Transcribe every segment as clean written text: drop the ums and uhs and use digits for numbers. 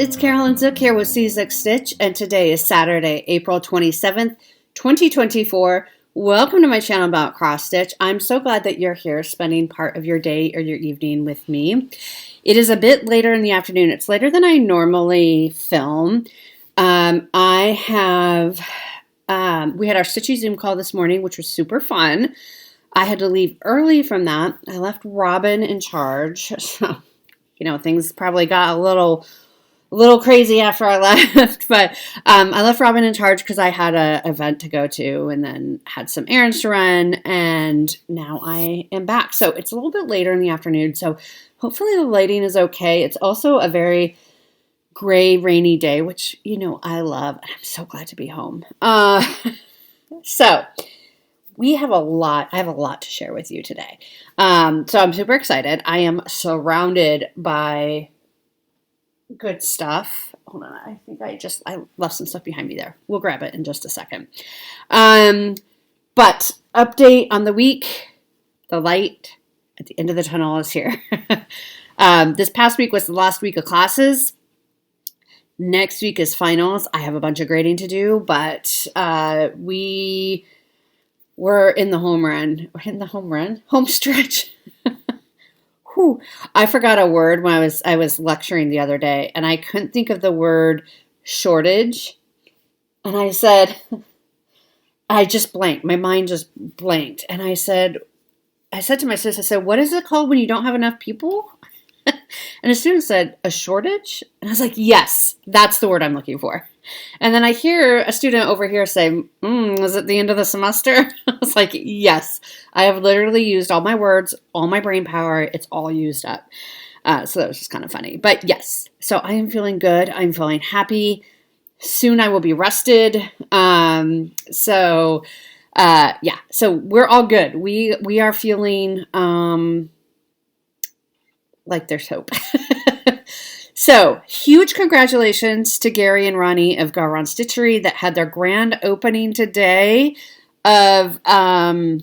it's Carolyn Zook here with C6 Stitch, and today is Saturday, April 27th, 2024. Welcome to my channel about cross stitch. I'm so glad that you're here spending part of your day or your evening with me. It is a bit later in the afternoon. It's later than I normally film. We had our Stitchy Zoom call this morning, which was super fun. I had to leave early from that. I left Robin in charge. So, things probably got a little crazy after I left, but I left Robin in charge because I had an event to go to and then had some errands to run, and now I am back. So it's a little bit later in the afternoon, so hopefully the lighting is okay. It's also a very gray, rainy day, which, I love, and I'm so glad to be home. So I have a lot to share with you today. So I'm super excited. I am surrounded by good stuff. Hold on, I think I left some stuff behind me there. We'll grab it in just a second. But update on the week. The light at the end of the tunnel is here. This past week was the last week of classes. Next week is finals. I have a bunch of grading to do, but we were in the home run. Home stretch. Whew. I forgot a word when I was lecturing the other day, and I couldn't think of the word shortage. And I said, I just blanked. My mind just blanked. And I said to my sister, I said, what is it called when you don't have enough people? And a student said, a shortage? And I was like, yes, that's the word I'm looking for. And then I hear a student over here say, was it the end of the semester? I was like, yes, I have literally used all my words, all my brain power. It's all used up. So that was just kind of funny. But yes, so I am feeling good. I'm feeling happy. Soon I will be rested. So we're all good. We are feeling like there's hope. So, huge congratulations to Gary and Ronnie of Garon Stitchery that had their grand opening today of their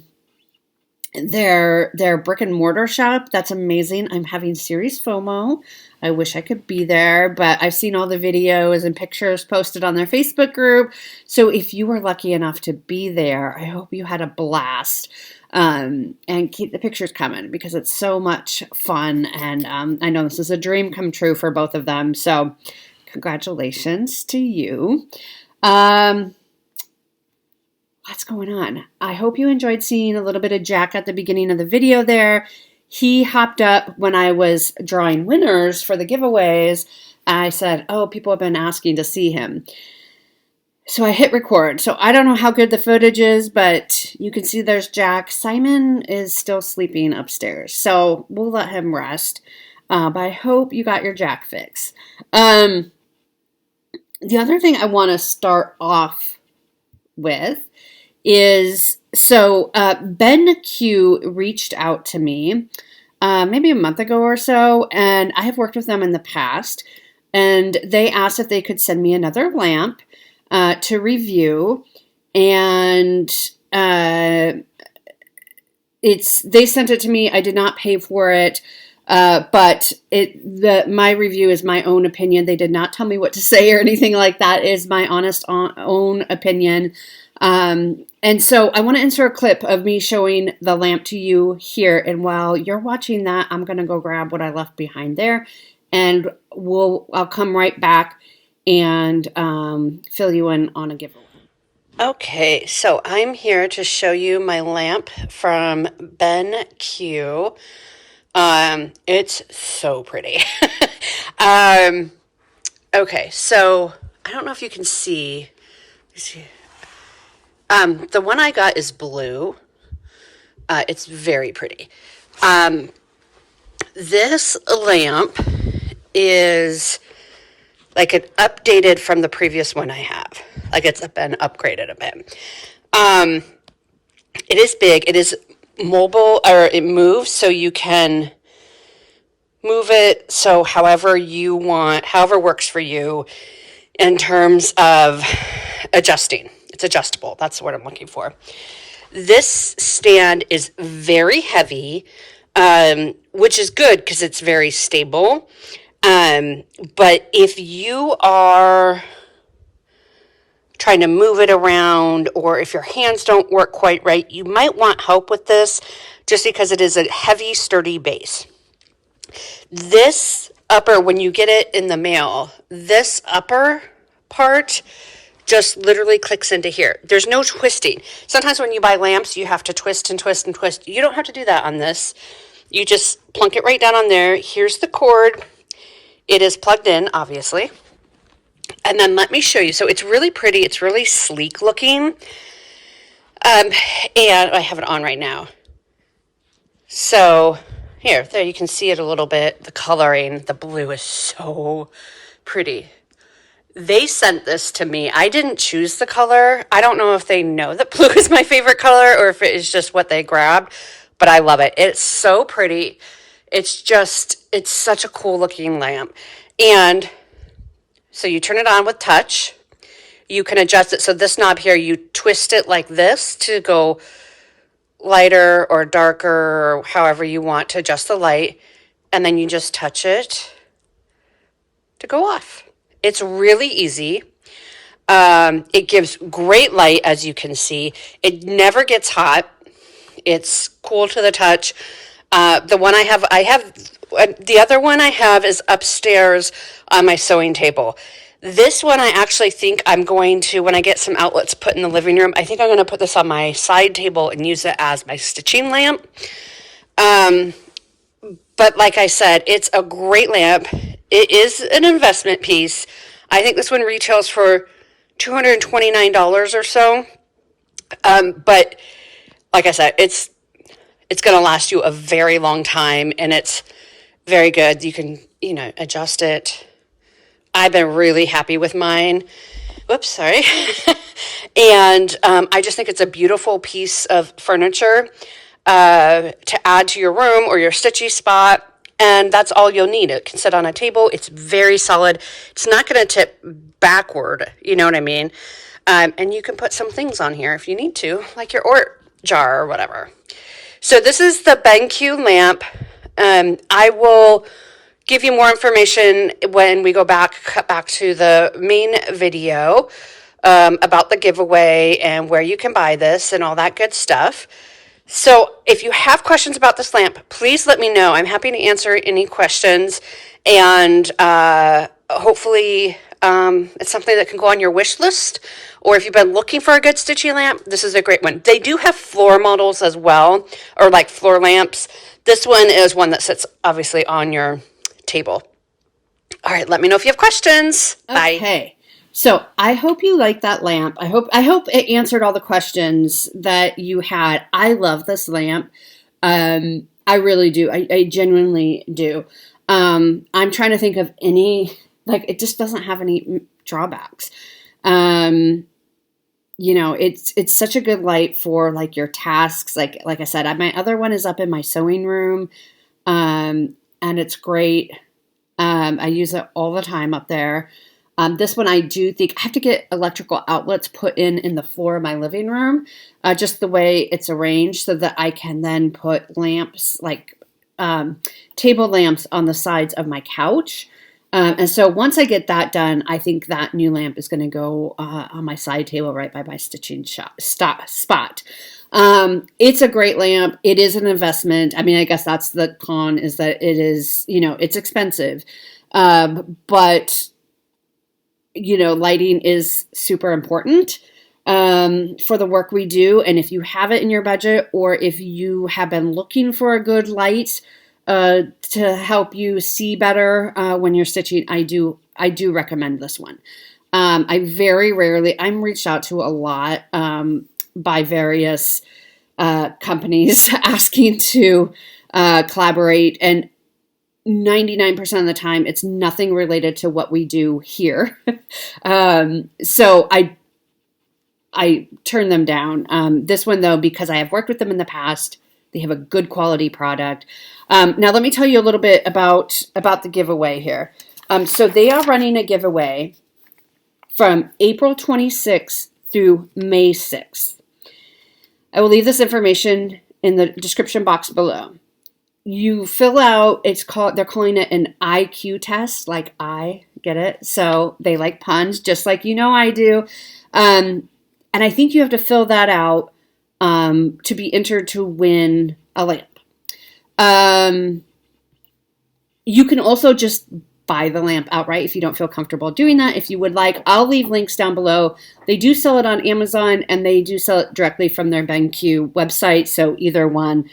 brick and mortar shop. That's amazing. I'm having serious FOMO. I wish I could be there, but I've seen all the videos and pictures posted on their Facebook group. So if you were lucky enough to be there, I hope you had a blast. And keep the pictures coming because it's so much fun. And I know this is a dream come true for both of them. So congratulations to you. What's going on? I hope you enjoyed seeing a little bit of Jack at the beginning of the video there. He hopped up when I was drawing winners for the giveaways. And I said, people have been asking to see him. So I hit record. So I don't know how good the footage is, but you can see there's Jack. Simon is still sleeping upstairs, so we'll let him rest. But I hope you got your Jack fix. The other thing I want to start off with is, BenQ reached out to me maybe a month ago or so, and I have worked with them in the past, and they asked if they could send me another lamp to review, and they sent it to me. I did not pay for it, but my review is my own opinion. They did not tell me what to say or anything like that. It is my honest own opinion. And so I want to insert a clip of me showing the lamp to you here. And while you're watching that, I'm going to go grab what I left behind there, and I'll come right back and fill you in on a giveaway. Okay, so I'm here to show you my lamp from BenQ. It's so pretty. Okay, so I don't know if you can see. The one I got is blue. It's very pretty. This lamp is like it updated from the previous one I have. Like it's been upgraded a bit. It is big. It is mobile, or it moves, so you can move it so however you want, however works for you in terms of adjusting. It's adjustable. That's what I'm looking for. This stand is very heavy, which is good because it's very stable. But if you are trying to move it around, or if your hands don't work quite right, you might want help with this just because it is a heavy, sturdy base. This upper, when you get it in the mail, this upper part just literally clicks into here. There's no twisting. Sometimes when you buy lamps, you have to twist and twist and twist. You don't have to do that on this. You just plunk it right down on there. Here's the cord. It is plugged in, obviously. And then let me show you. So it's really pretty. It's really sleek looking. And I have it on right now. So there you can see it a little bit. The coloring, the blue is so pretty. They sent this to me. I didn't choose the color. I don't know if they know that blue is my favorite color or if it is just what they grabbed, but I love it. It's so pretty. It's such a cool looking lamp. And so you turn it on with touch. You can adjust it. So this knob here, you twist it like this to go lighter or darker, or however you want to adjust the light. And then you just touch it to go off. It's really easy. It gives great light, as you can see. It never gets hot. It's cool to the touch. The one the other one I have is upstairs on my sewing table. This one I actually think I'm going to, when I get some outlets put in the living room, I think I'm going to put this on my side table and use it as my stitching lamp. But like I said, it's a great lamp. It is an investment piece. I think this one retails for $229 or so. But like I said, it's going to last you a very long time, and it's very good. You can, adjust it. I've been really happy with mine. Whoops, sorry. And I just think it's a beautiful piece of furniture to add to your room or your stitchy spot. And that's all you'll need. It can sit on a table. It's very solid. It's not going to tip backward. You know what I mean? And you can put some things on here if you need to, like your Ort jar or whatever. So this is the BenQ lamp. I will give you more information when we cut back to the main video about the giveaway and where you can buy this and all that good stuff. So if you have questions about this lamp, please let me know. I'm happy to answer any questions, and hopefully it's something that can go on your wish list. Or if you've been looking for a good stitchy lamp, this is a great one. They do have floor models as well, or like floor lamps. This one is one that sits obviously on your table. All right, let me know if you have questions. Bye. Okay. So I hope you like that lamp. I hope it answered all the questions that you had. I love this lamp. I really do. I genuinely do. I'm trying to think of any, it just doesn't have any drawbacks. It's such a good light for your tasks. Like I said, my other one is up in my sewing room. And it's great. I use it all the time up there. This one I do think I have to get electrical outlets put in the floor of my living room, just the way it's arranged, so that I can then put lamps, table lamps on the sides of my couch. And so once I get that done, I think that new lamp is going to go on my side table right by my stitching spot. It's a great lamp. It is an investment. I mean, I guess that's the con, is that it is, it's expensive. But lighting is super important for the work we do. And if you have it in your budget, or if you have been looking for a good light to help you see better when you're stitching, I do recommend this one. I'm reached out to a lot by various companies asking to collaborate, and 99% of the time, it's nothing related to what we do here. So I turn them down. This one, though, because I have worked with them in the past, they have a good quality product. Now, let me tell you a little bit about the giveaway here. So they are running a giveaway from April 26th through May 6th. I will leave this information in the description box below. you fill out, they're calling it an IQ test, like I get it. So they like puns, just like I do. And I think you have to fill that out to be entered to win a lamp. You can also just buy the lamp outright if you don't feel comfortable doing that. If you would like, I'll leave links down below. They do sell it on Amazon, and they do sell it directly from their BenQ website. So either one,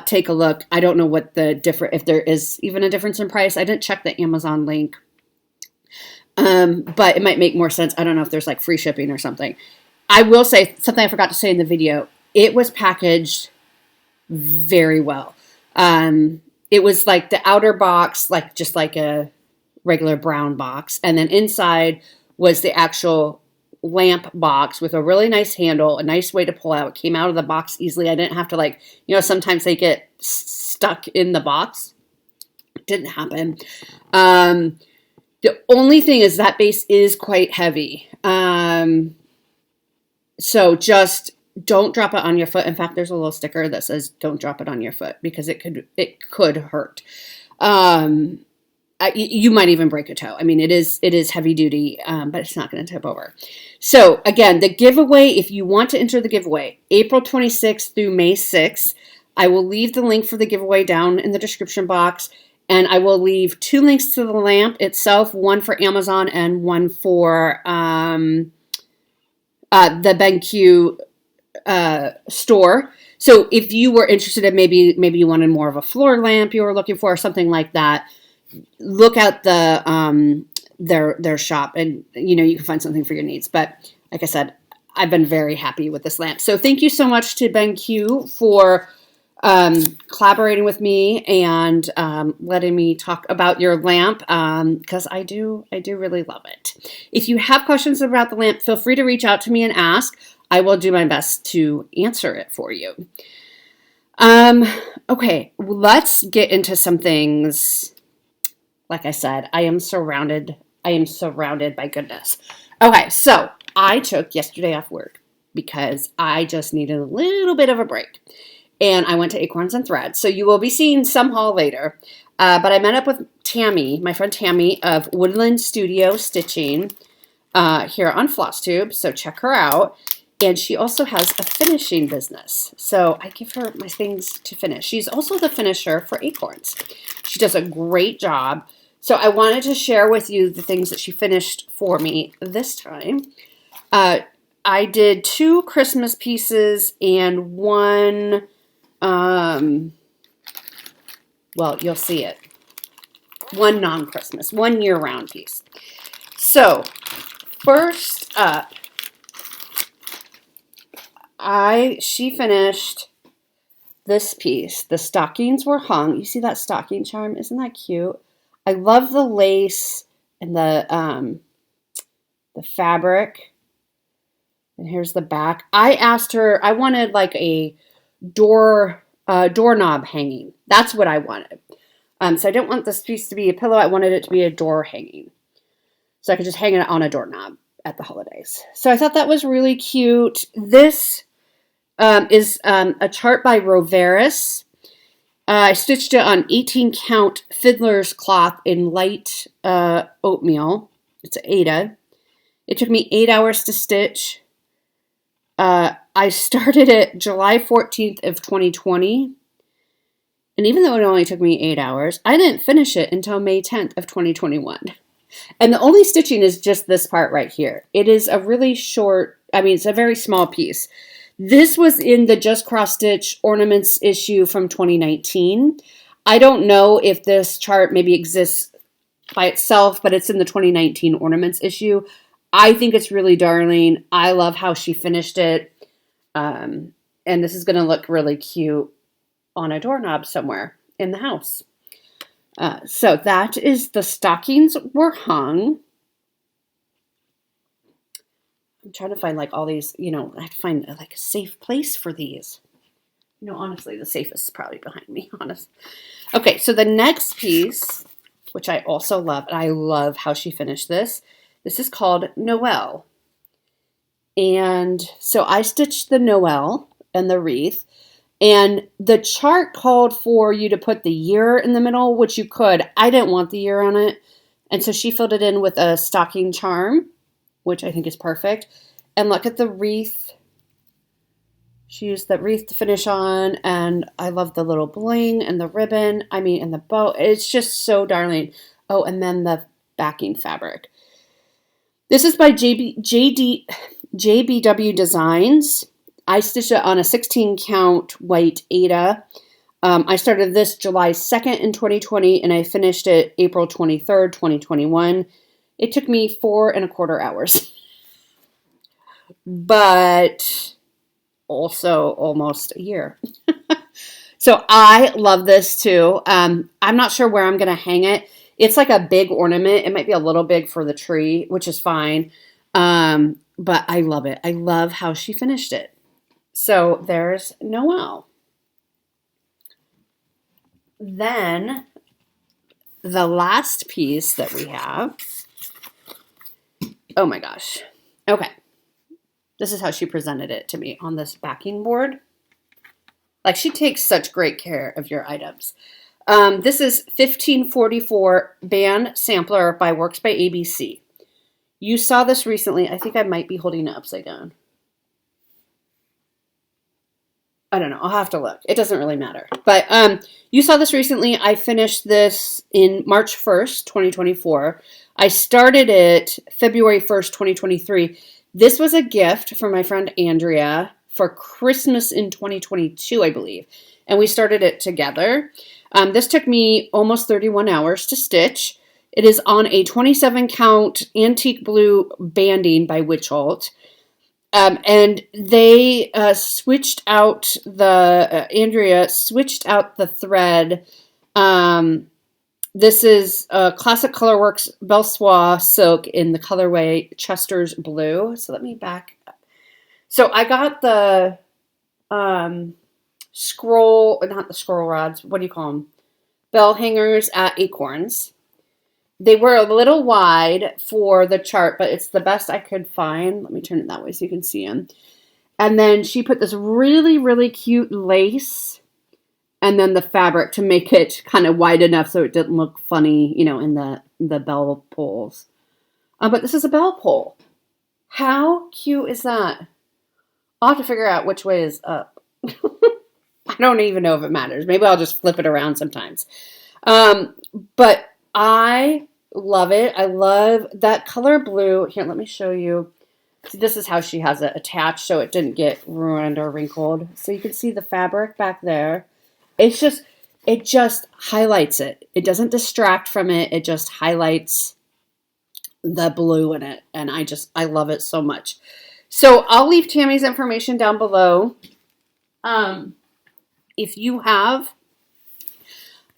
take a look. I don't know what if there is even a difference in price. I didn't check the Amazon link, but it might make more sense. I don't know if there's like free shipping or something. I will say something I forgot to say in the video. It was packaged very well. It was like the outer box, like just like a regular brown box. And then inside was the actual lamp box with a really nice handle, a nice way to pull out. It came out of the box easily. I didn't have to sometimes they get stuck in the box. It didn't happen. The only thing is that base is quite heavy. So just don't drop it on your foot. In fact, there's a little sticker that says don't drop it on your foot because it could hurt. You might even break a toe. I mean, it is heavy duty, but it's not going to tip over. So again, the giveaway, if you want to enter the giveaway, April 26th through May 6th, I will leave the link for the giveaway down in the description box, and I will leave 2 links to the lamp itself, one for Amazon and one for the BenQ store. So if you were interested in maybe you wanted more of a floor lamp you were looking for or something like that, look at the their shop, and you can find something for your needs. But like I said, I've been very happy with this lamp. So thank you so much to BenQ for collaborating with me and letting me talk about your lamp, because I do really love it. If you have questions about the lamp, feel free to reach out to me and ask. I will do my best to answer it for you. Okay, let's get into some things. Like I said, I am surrounded by goodness. Okay, so I took yesterday off work because I just needed a little bit of a break. And I went to Acorns and Thread. So you will be seeing some haul later. But I met up with Tammy, my friend Tammy of Woodland Studio Stitching here on Flosstube. So check her out. And she also has a finishing business. So I give her my things to finish. She's also the finisher for Acorns. She does a great job. So I wanted to share with you the things that she finished for me this time. I did 2 Christmas pieces and 1, well, you'll see it. 1 non-Christmas, 1 year-round piece. So first up, she finished this piece. The stockings were hung. You see that stocking charm? Isn't that cute? I love the lace and the fabric. And here's the back. I asked her, I wanted like a doorknob hanging. That's what I wanted. So I didn't want this piece to be a pillow. I wanted it to be a door hanging. So I could just hang it on a doorknob at the holidays. So I thought that was really cute. This is a chart by Roveris. I stitched it on 18 count fiddler's cloth in light oatmeal. It's Ada. It took me 8 hours to stitch. I started it July 14th of 2020. And even though it only took me 8 hours, I didn't finish it until May 10th of 2021. And the only stitching is just this part right here. It is a really short, it's a very small piece. This was in the Just Cross Stitch Ornaments issue from 2019. I don't know if this chart maybe exists by itself, but it's in the 2019 Ornaments issue. I think it's really darling. I love how she finished it. And this is going to look really cute on a doorknob somewhere in the house. So that is the stockings were hung. I'm trying to find like all these, I have to find like a safe place for these. Honestly, the safest is probably behind me, honest. Okay, so the next piece, which I also love, and I love how she finished this. This is called Noel. And so I stitched the Noel and the wreath. And the chart called for you to put the year in the middle, which you could. I didn't want the year on it. And so she filled it in with a stocking charm, which I think is perfect. And look at the wreath. She used that wreath to finish on. And I love the little bling and the ribbon. I mean, and the bow. It's just so darling. Oh, and then the backing fabric. This is by JBW Designs. I stitched it on a 16 count white Aida. I started this July 2nd in 2020 and I finished it April 23rd, 2021. It took me 4.25 hours, but also almost a year. So I love this too. I'm not sure where I'm going to hang it. It's like a big ornament. It might be a little big for the tree, which is fine. But I love it. I love how she finished it. So there's Noelle. Then the last piece that we have. Oh my gosh. Okay. This is how she presented it to me on this backing board. Like, she takes such great care of your items. This is 1544 Band Sampler by Works by ABC. You saw this recently. I think I might be holding it upside down. I don't know. I'll have to look. It doesn't really matter. But you saw this recently. I finished this in March 1st, 2024. I started it February 1st, 2023. This was a gift from my friend Andrea for Christmas in 2022, I believe. And we started it together. This took me almost 31 hours to stitch. It is on a 27 count antique blue banding by Witchholt. And they switched out Andrea switched out the thread. This is Classic Colorworks Belsois silk in the colorway Chester's Blue. So let me back up. So I got the not the scroll rods, what do you call them? Bell hangers at Acorns. They were a little wide for the chart, but it's the best I could find. Let me turn it that way so you can see them. And then she put this really, really cute lace and then the fabric to make it kind of wide enough so it didn't look funny, you know, in the bell pulls. But this is a bell pull. How cute is that? I'll have to figure out which way is up. I don't even know if it matters. Maybe I'll just flip it around sometimes. But I love it. I love that color blue. Here, let me show you. See, this is how she has it attached so it didn't get ruined or wrinkled. So you can see the fabric back there. It just highlights it. It doesn't distract from it. It just highlights the blue in it. And I love it so much. So I'll leave Tammy's information down below. If you have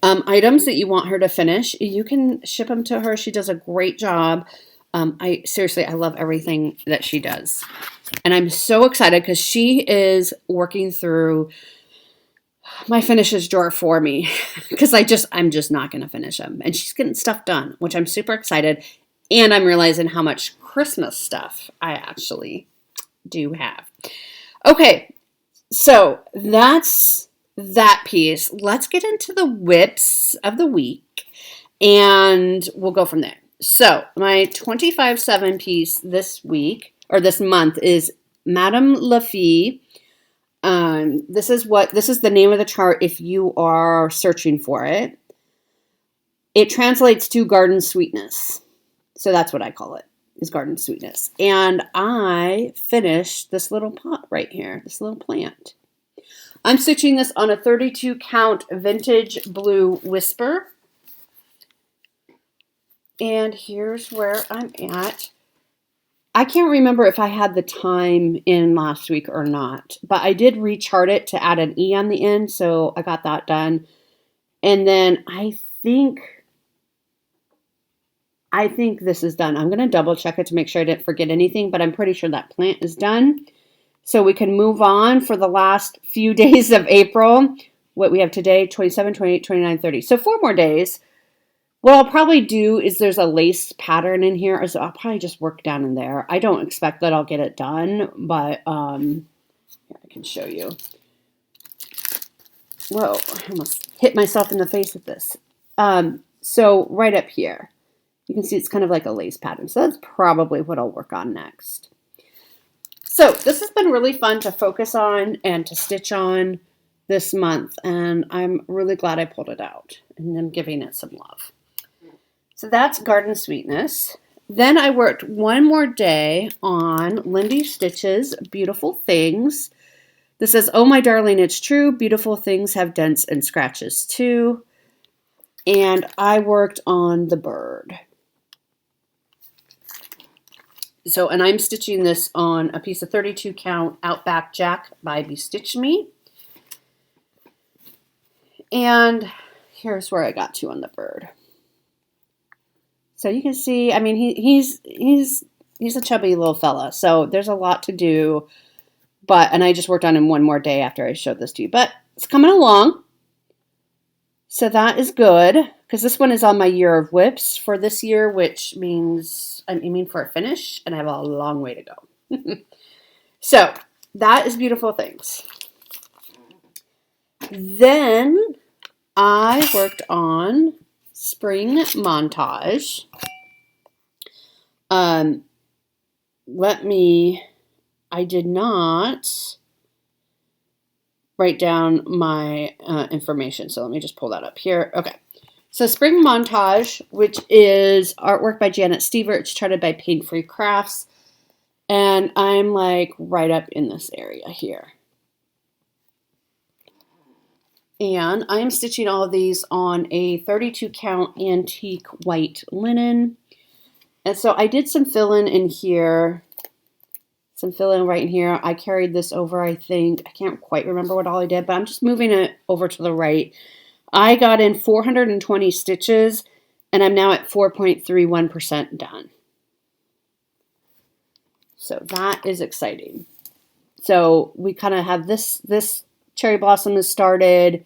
items that you want her to finish, you can ship them to her. She does a great job. I love everything that she does. And I'm so excited because she is working through my finishes drawer for me because I'm just not going to finish them. And she's getting stuff done, which I'm super excited. And I'm realizing how much Christmas stuff I actually do have. Okay, so that's that piece. Let's get into the whips of the week and we'll go from there. So my 25/7 piece this week or this month is Madame Lafille. This is the name of the chart if you are searching for it. It translates to garden sweetness. So that's what I call it, is garden sweetness. And I finished this little pot right here, this little plant. I'm stitching this on a 32 count vintage blue Whisper. And here's where I'm at. I can't remember if I had the time in last week or not, but I did rechart it to add an E on the end, so I got that done. And then I think this is done. I'm going to double check it to make sure I didn't forget anything, but I'm pretty sure that plant is done. So we can move on for the last few days of April. What we have today, 27, 28, 29, 30. So 4 more days. What I'll probably do is there's a lace pattern in here. So I'll probably just work down in there. I don't expect that I'll get it done, but here, I can show you. whoa, I almost hit myself in the face with this. So right up here, you can see it's kind of like a lace pattern. So that's probably what I'll work on next. So this has been really fun to focus on and to stitch on this month. And I'm really glad I pulled it out and I'm giving it some love. So that's Garden Sweetness. Then I worked one more day on Lindy Stitch's Beautiful Things. This says, "Oh, my darling, it's true. Beautiful things have dents and scratches too." And I worked on the bird. So, and I'm stitching this on a piece of 32 count Outback Jack by Bestitch Me. And here's where I got to on the bird. So you can see, I mean, he's a chubby little fella. So there's a lot to do. And I just worked on him one more day after I showed this to you. But it's coming along. So that is good. Because this one is on my year of whips for this year, which means I'm aiming for a finish. And I have a long way to go. So that is Beautiful Things. Then I worked on Spring Montage. I did not write down my information, so let me just pull that up here. Okay, so Spring Montage, which is artwork by Janet Stever, it's charted by Pain Free Crafts, and I'm like right up in this area here. And I am stitching all of these on a 32 count antique white linen. And so I did some fill-in in here. Some fill-in right in here. I carried this over, I think. I can't quite remember what all I did, but I'm just moving it over to the right. I got in 420 stitches, and I'm now at 4.31% done. So that is exciting. So we kind of have this cherry blossom is started.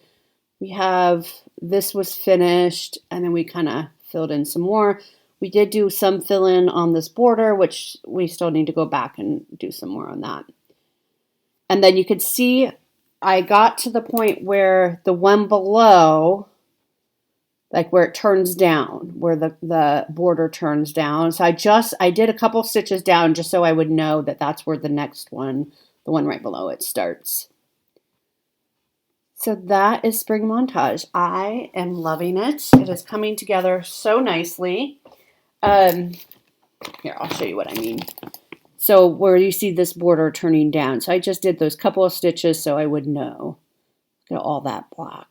We have this was finished, and then we kind of filled in some more. We did do some fill-in on this border, which we still need to go back and do some more on that. And then you could see I got to the point where the one below, like where it turns down, where the border turns down. So I did a couple stitches down just so I would know that that's where the next one, the one right below it, starts. So that is Spring Montage. I am loving it. It is coming together so nicely. Here, I'll show you what I mean. So where you see this border turning down. So I just did those couple of stitches so I would know. Look at all that black.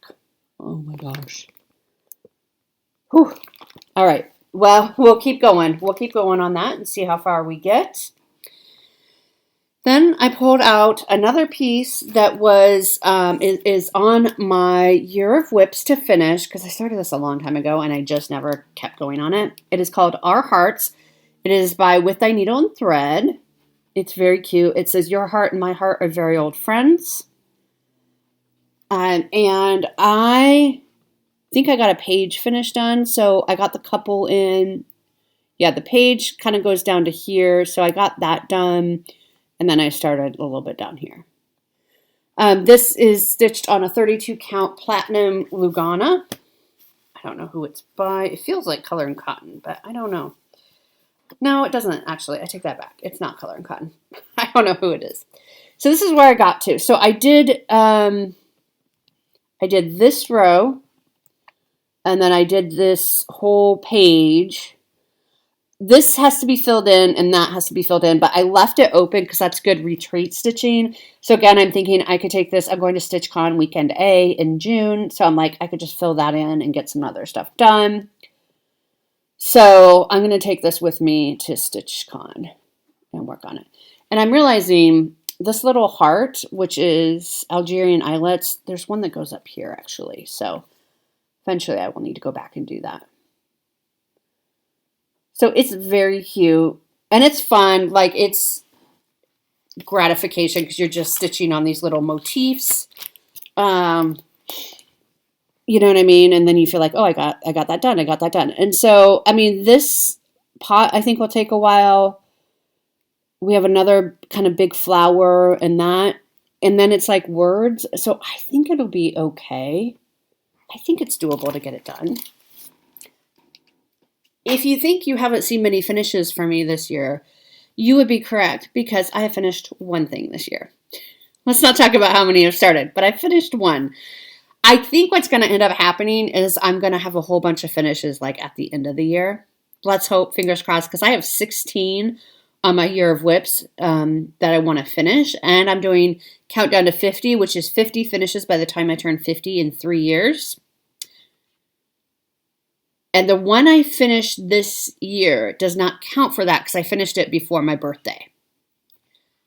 Oh my gosh. Whew. All right. Well, we'll keep going. We'll keep going on that and see how far we get. Then I pulled out another piece that was is on my year of whips to finish, because I started this a long time ago and I just never kept going on it. It is called Our Hearts. It is by With Thy Needle and Thread. It's very cute. It says, "Your heart and my heart are very old friends." And I think I got a page finished done. So I got the couple in. Yeah, the page kind of goes down to here. So I got that done. And then I started a little bit down here. This is stitched on a 32 count Platinum Lugana. I don't know who it's by. It feels like Color and Cotton, but I don't know. No, it doesn't actually. I take that back. It's not Color and Cotton. I don't know who it is. So this is where I got to. So I did this row, and then I did this whole page. This has to be filled in, and that has to be filled in, but I left it open because that's good retreat stitching. So again, I'm thinking I could take this. I'm going to StitchCon Weekend A in June, so I'm like, I could just fill that in and get some other stuff done. So I'm going to take this with me to StitchCon and work on it. And I'm realizing this little heart, which is Algerian eyelets, there's one that goes up here actually. So eventually I will need to go back and do that. So it's very cute and it's fun. Like it's gratification because you're just stitching on these little motifs. You know what I mean? And then you feel like, oh, I got that done. I got that done. And so, I mean, this pot I think will take a while. We have another kind of big flower and that. And then it's like words. So I think it'll be okay. I think it's doable to get it done. If you think you haven't seen many finishes for me this year, you would be correct because I have finished one thing this year. Let's not talk about how many have started, but I finished one. I think what's going to end up happening is I'm going to have a whole bunch of finishes like at the end of the year. Let's hope, fingers crossed, because I have 16 on my year of whips that I want to finish. And I'm doing countdown to 50, which is 50 finishes by the time I turn 50 in 3 years. And the one I finished this year does not count for that because I finished it before my birthday.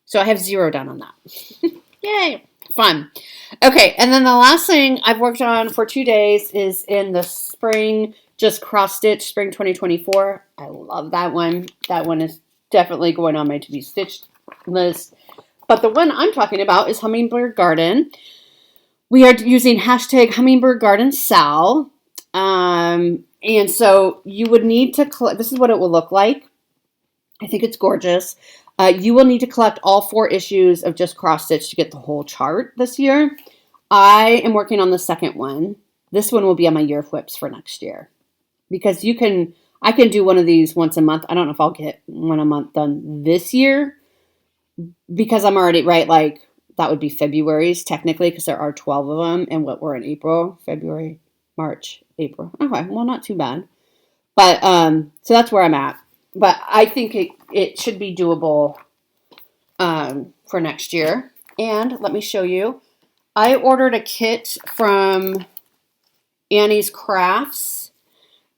So I have 0 done on that. Yay, fun. Okay, and then the last thing I've worked on for 2 days is in the spring, just cross stitch, spring 2024. I love that one. That one is definitely going on my to-be stitched list. But the one I'm talking about is Hummingbird Garden. We are using hashtag Hummingbird Garden Sal. And so you would need to collect, this is what it will look like. I think it's gorgeous. You will need to collect all 4 issues of just cross stitch to get the whole chart this year. I am working on the second one. This one will be on my year of whips for next year. Because I can do one of these once a month. I don't know if I'll get one a month done this year. Because I'm already, right, like, that would be February's technically, because there are 12 of them. And what we're in April, February, March, April. Okay, well, not too bad. But, so that's where I'm at. But I think it should be doable for next year. And let me show you. I ordered a kit from Annie's Crafts.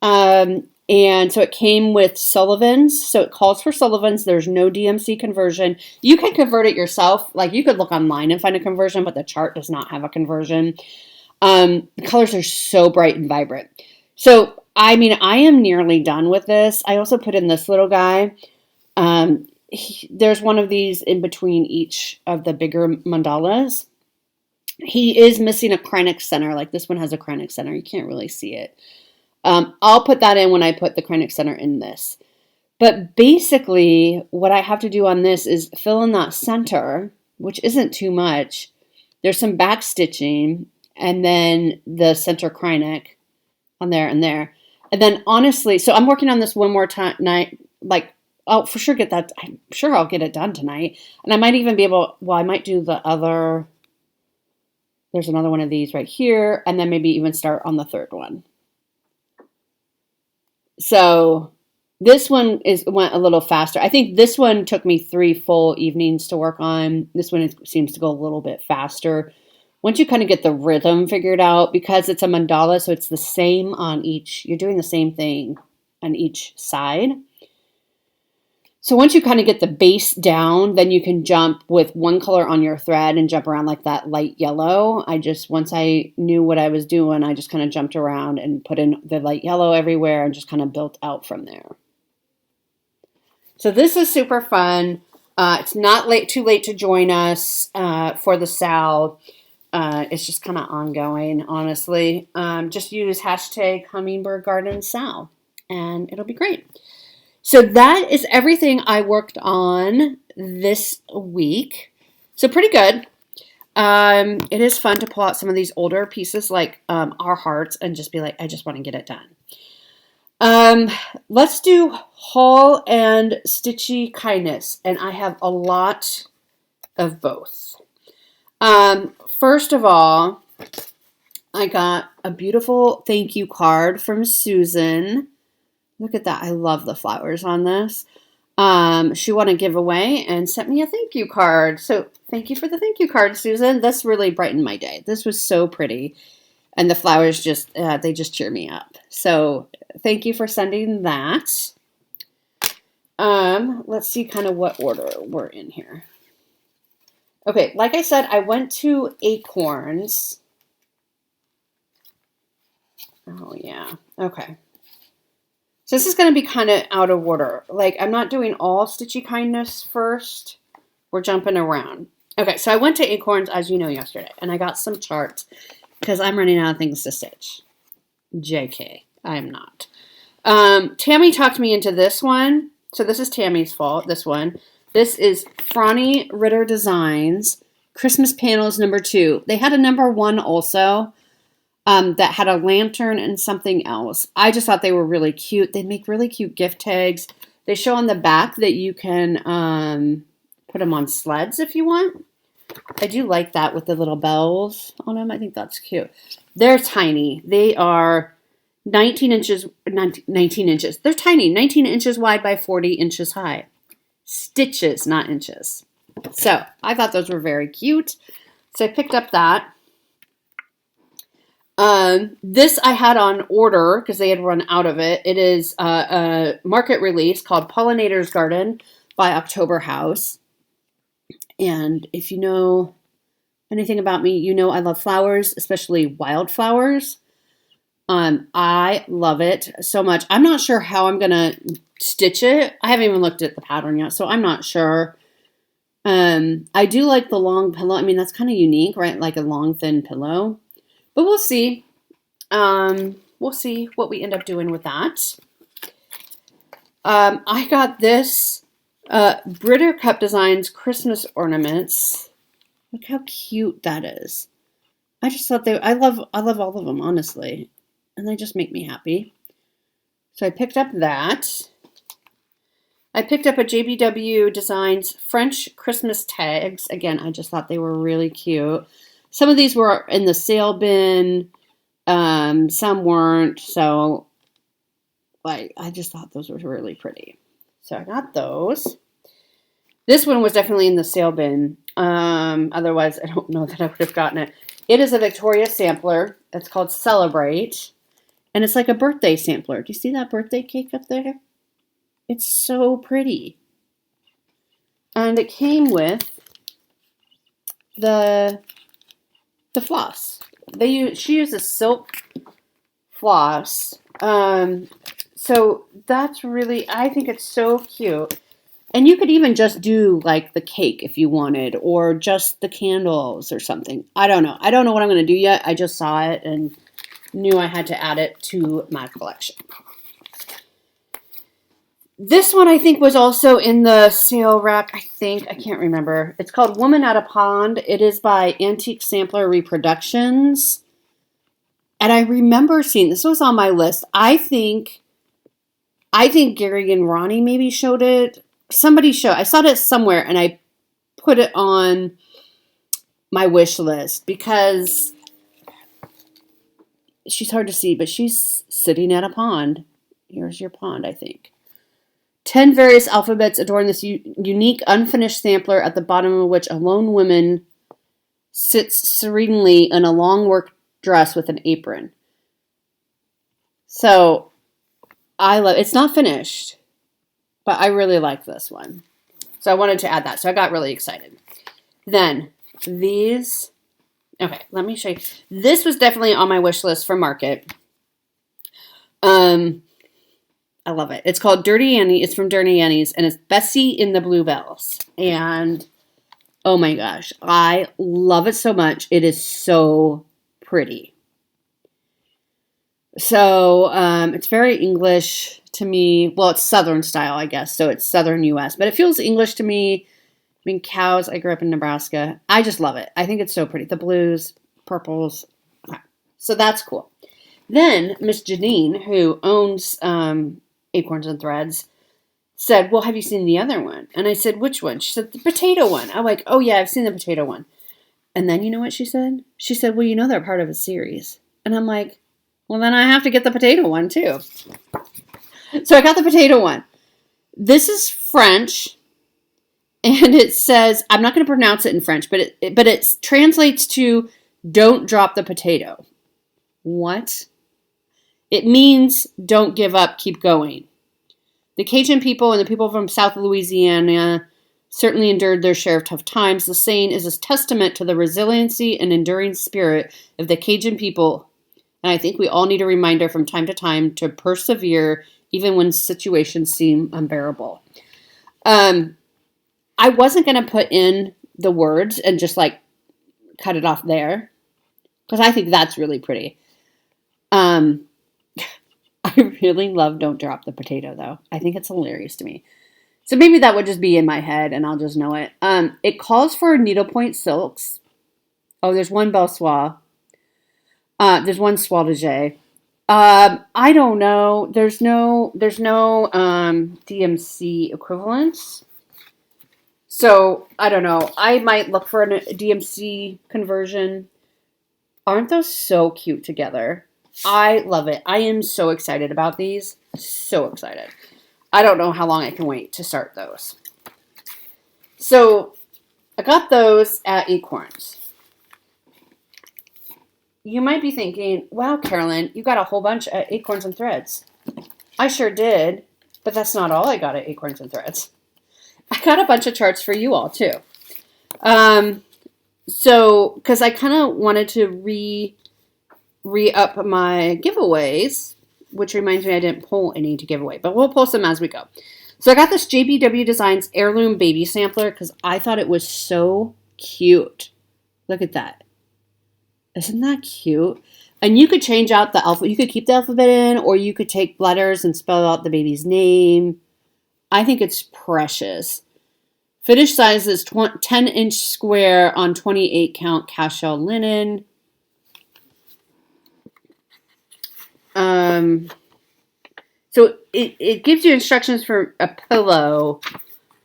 And so it came with Sullivan's. So it calls for Sullivan's. There's no DMC conversion. You can convert it yourself. Like you could look online and find a conversion, but the chart does not have a conversion. The colors are so bright and vibrant. So, I mean, I am nearly done with this. I also put in this little guy. There's one of these in between each of the bigger mandalas. He is missing a Kreinik center. Like this one has a Kreinik center. You can't really see it. I'll put that in when I put the Kreinik center in this. But basically, what I have to do on this is fill in that center, which isn't too much. There's some back stitching, and then the center Kreinik on there and there. And then honestly, so I'm working on this one more time night. Like, I'll for sure get that. I'm sure I'll get it done tonight. And I might even be able, well, I might do the other. There's another one of these right here. And then maybe even start on the third one. So this one went a little faster. I think this one took me 3 full evenings to work on. This one seems to go a little bit faster. Once you kind of get the rhythm figured out, because it's a mandala, so it's the same on each, you're doing the same thing on each side. So once you kind of get the base down, then you can jump with one color on your thread and jump around like that light yellow. Once I knew what I was doing, I just kind of jumped around and put in the light yellow everywhere and just kind of built out from there. So this is super fun. It's not too late to join us for the Sal. It's just kind of ongoing, honestly. Just use hashtag Hummingbird Garden Sal, and it'll be great. So that is everything I worked on this week. So pretty good. It is fun to pull out some of these older pieces like our hearts and just be like, I just want to get it done. Let's do haul and stitchy kindness, and I have a lot of both. First of all, I got a beautiful thank you card from Susan. Look at that. I love the flowers on this. She won a giveaway and sent me a thank you card. So thank you for the thank you card, Susan. This really brightened my day. This was so pretty. And the flowers they just cheer me up. So thank you for sending that. Let's see kind of what order we're in here. Okay, like I said, I went to Acorns. Oh, yeah. Okay. So this is going to be kind of out of order. Like, I'm not doing all Stitchy Kindness first. We're jumping around. Okay, so I went to Acorns, as you know, yesterday. And I got some charts because I'm running out of things to stitch. JK, I am not. Tammy talked me into this one. So this is Tammy's fault, this one. This is Franny Ritter Designs Christmas panels #2. They had a #1 also that had a lantern and something else. I just thought they were really cute. They make really cute gift tags. They show on the back that you can put them on sleds if you want. I do like that with the little bells on them. I think that's cute. They're tiny. They are 19 inches. They're tiny. 19 inches wide by 40 inches high. Stitches, not inches. So I thought those were very cute. So I picked up that. This I had on order because they had run out of it. It is a market release called Pollinator's Garden by October House. And if you know anything about me, you know I love flowers, especially wildflowers. I love it so much. I'm not sure how I'm going to stitch it. I haven't even looked at the pattern yet, so I'm not sure. I do like the long pillow. I mean, that's kind of unique, right? Like a long, thin pillow. But we'll see. We'll see what we end up doing with that. I got this Britter Cup Designs Christmas ornaments. Look how cute that is. I just thought I love all of them, honestly. And they just make me happy. So I picked up that. I picked up a JBW Designs French Christmas tags. Again, I just thought they were really cute. Some of these were in the sale bin. Some weren't. So I just thought those were really pretty. So I got those. This one was definitely in the sale bin. Otherwise, I don't know that I would have gotten it. It is a Victoria sampler. It's called Celebrate. And it's like a birthday sampler. Do you see that birthday cake up there? It's so pretty. And it came with the floss. She uses silk floss. So that's really, I think it's so cute. And you could even just do like the cake if you wanted, or just the candles or something. I don't know. I don't know what I'm going to do yet. I just saw it and knew I had to add it to my collection. This one I think was also in the sale rack. I can't remember. It's called Woman at a Pond. It is by Antique Sampler Reproductions. And I remember seeing, this was on my list. I think Gary and Ronnie maybe showed it. Somebody showed. I saw it somewhere and I put it on my wish list because she's hard to see, but she's sitting at a pond. Here's your pond, I think. 10 various alphabets adorn this unique unfinished sampler, at the bottom of which a lone woman sits serenely in a long work dress with an apron. So I love it's not finished, but I really like this one. So I wanted to add that. So I got really excited. Then these, okay, let me show you. This was definitely on my wish list for market. I love it. It's called Dirty Annie. It's from Dirty Annie's, and it's Bessie in the Bluebells. And oh my gosh, I love it so much. It is so pretty. So it's very English to me. Well, it's Southern style, I guess. So it's Southern U.S., but it feels English to me. I mean, cows. I grew up in Nebraska. I just love it. I think it's so pretty. The blues, purples. Okay. So that's cool. Then Miss Janine, who owns Acorns and Threads, said, well, have you seen the other one? And I said, which one? She said, the potato one. I'm like, oh, yeah, I've seen the potato one. And then you know what she said? She said, well, you know they're part of a series. And I'm like, well, then I have to get the potato one, too. So I got the potato one. This is French, and it says, I'm not going to pronounce it in French, but it translates to don't drop the potato. What? It means don't give up, keep going. The Cajun people and the people from South Louisiana certainly endured their share of tough times. The saying is a testament to the resiliency and enduring spirit of the Cajun people. And I think we all need a reminder from time to time to persevere even when situations seem unbearable. I wasn't going to put in the words and just like cut it off there because I think that's really pretty. I really love Don't Drop the Potato, though. I think it's hilarious to me. So maybe that would just be in my head and I'll just know it. It calls for needlepoint silks. Oh, there's one belle soie. There's one soie de jet. I don't know. There's no DMC equivalents. So I don't know. I might look for a DMC conversion. Aren't those so cute together? I love it. I am so excited about these. So excited. I don't know how long I can wait to start those. So I got those at Acorns. You might be thinking, wow, Carolyn, you got a whole bunch at Acorns and Threads. I sure did, but that's not all I got at Acorns and Threads. I got a bunch of charts for you all, too. So, because I kind of wanted to re-up my giveaways, which reminds me I didn't pull any to give away, but we'll post them as we go. So I got this JBW Designs Heirloom Baby Sampler because I thought it was so cute. Look at that. Isn't that cute? And you could change out the alphabet. You could keep the alphabet in, or you could take letters and spell out the baby's name. I think it's precious. Finished size is 10-inch square on 28-count cashel linen. So it gives you instructions for a pillow,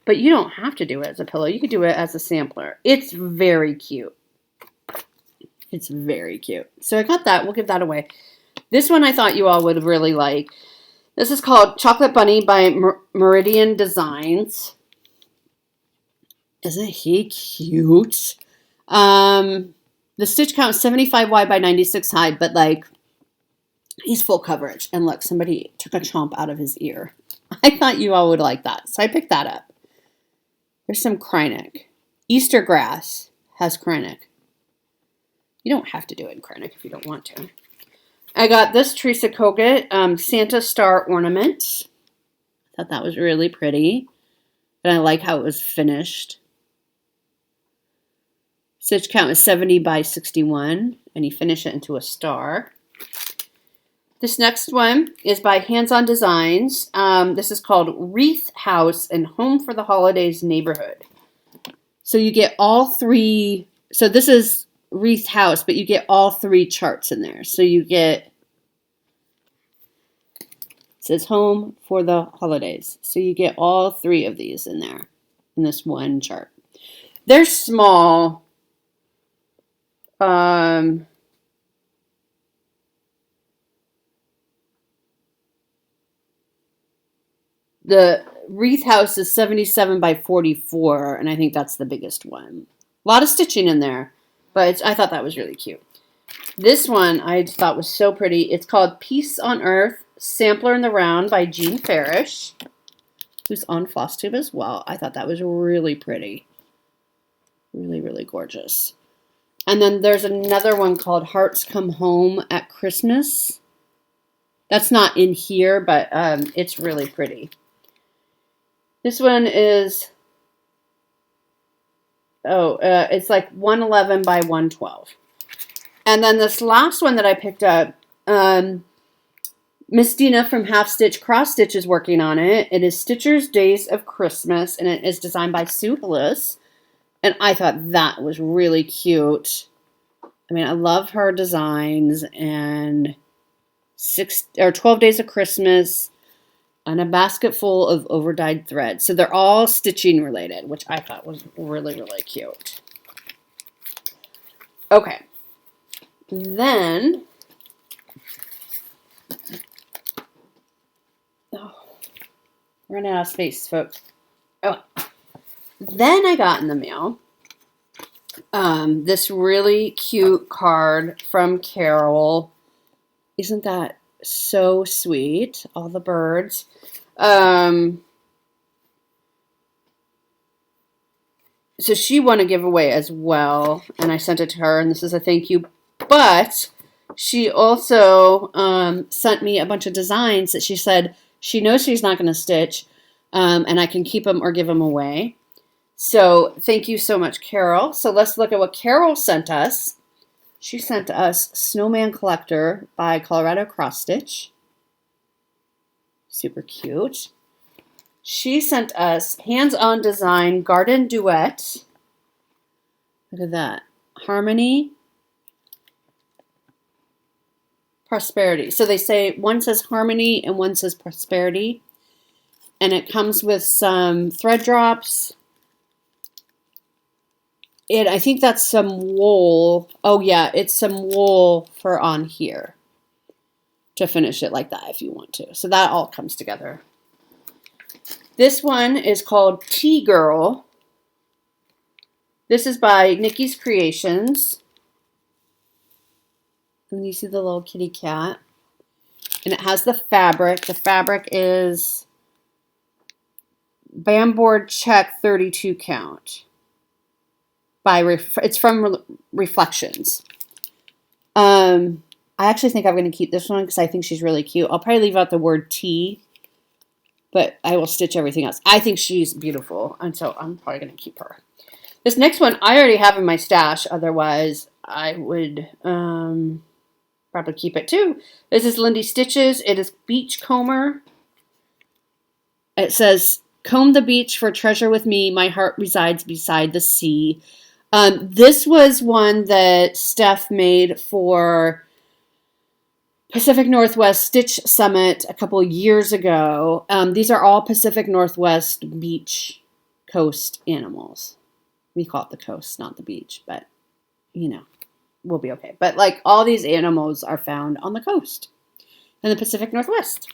but you don't have to do it as a pillow. You could do it as a sampler. It's very cute. It's very cute. So I got that. We'll give that away. This one I thought you all would really like. This is called Chocolate Bunny by Meridian Designs. Isn't he cute? The stitch count is 75 wide by 96 high, but like he's full coverage. And look, somebody took a chomp out of his ear. I thought you all would like that. So I picked that up. There's some Krynic. Easter grass has Krynic. You don't have to do it in Krynic if you don't want to. I got this Teresa Kogut Santa Star ornament. I thought that was really pretty. And I like how it was finished. Stitch count is 70 by 61. And you finish it into a star. This next one is by Hands On Designs. This is called Wreath House and Home for the Holidays Neighborhood. So you get all three. So this is Wreath House, but you get all three charts in there. So you get, it says Home for the Holidays. So you get all three of these in there in this one chart. They're small. The Wreath House is 77 by 44, and I think that's the biggest one. A lot of stitching in there, but I thought that was really cute. This one I thought was so pretty. It's called Peace on Earth, Sampler in the Round by Jean Farish, who's on Flosstube as well. I thought that was really pretty. Really, really gorgeous. And then there's another one called Hearts Come Home at Christmas. That's not in here, but it's really pretty. This one is, it's like 111 by 112. And then this last one that I picked up, Miss Dina from Half Stitch Cross Stitch is working on it. It is Stitcher's Days of Christmas, and it is designed by Sue Hillis. And I thought that was really cute. I mean, I love her designs, and 12 Days of Christmas, and a basket full of overdyed thread. So they're all stitching related, which I thought was really, really cute. Okay. Then, running out of space, folks. Oh, then I got in the mail this really cute card from Carol. Isn't that so sweet? All the birds. So she won a giveaway as well, and I sent it to her, and this is a thank you. But she also sent me a bunch of designs that she said she knows she's not going to stitch, and I can keep them or give them away. So thank you so much, Carol. So let's look at what Carol sent us. She sent us Snowman Collector by Colorado Cross Stitch. Super cute. She sent us Hands-On Design Garden Duet. Look at that. Harmony, Prosperity. So they say one says Harmony and one says Prosperity. And it comes with some thread drops. I think that's some wool. Oh yeah, it's some wool for on here to finish it like that if you want to. So that all comes together. This one is called Tea Girl. This is by Nikki's Creations. And you see the little kitty cat. And it has the fabric. The fabric is Bamboard Check 32 count. It's from Reflections. I actually think I'm going to keep this one because I think she's really cute. I'll probably leave out the word tea, but I will stitch everything else. I think she's beautiful, and so I'm probably going to keep her. This next one I already have in my stash. Otherwise, I would probably keep it too. This is Lindy Stitches. It is Beachcomber. It says, "Comb the beach for treasure with me. My heart resides beside the sea." This was one that Steph made for Pacific Northwest Stitch Summit a couple years ago. These are all Pacific Northwest beach coast animals. We call it the coast, not the beach, but you know, we'll be okay. But like all these animals are found on the coast in the Pacific Northwest.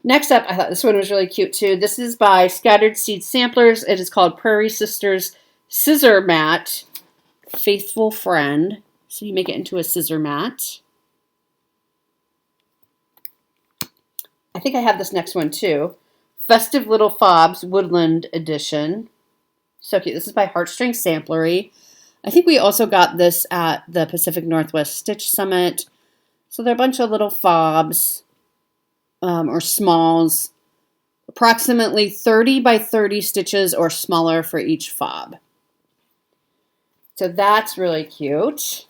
Next up, I thought this one was really cute too. This is by Scattered Seed Samplers. It is called Prairie Sisters Scissor Mat, Faithful Friend. So you make it into a scissor mat. I think I have this next one too. Festive Little Fobs Woodland Edition. So cute. This is by Heartstring Samplery. I think we also got this at the Pacific Northwest Stitch Summit. So they're a bunch of little fobs or smalls. Approximately 30 by 30 stitches or smaller for each fob. So that's really cute.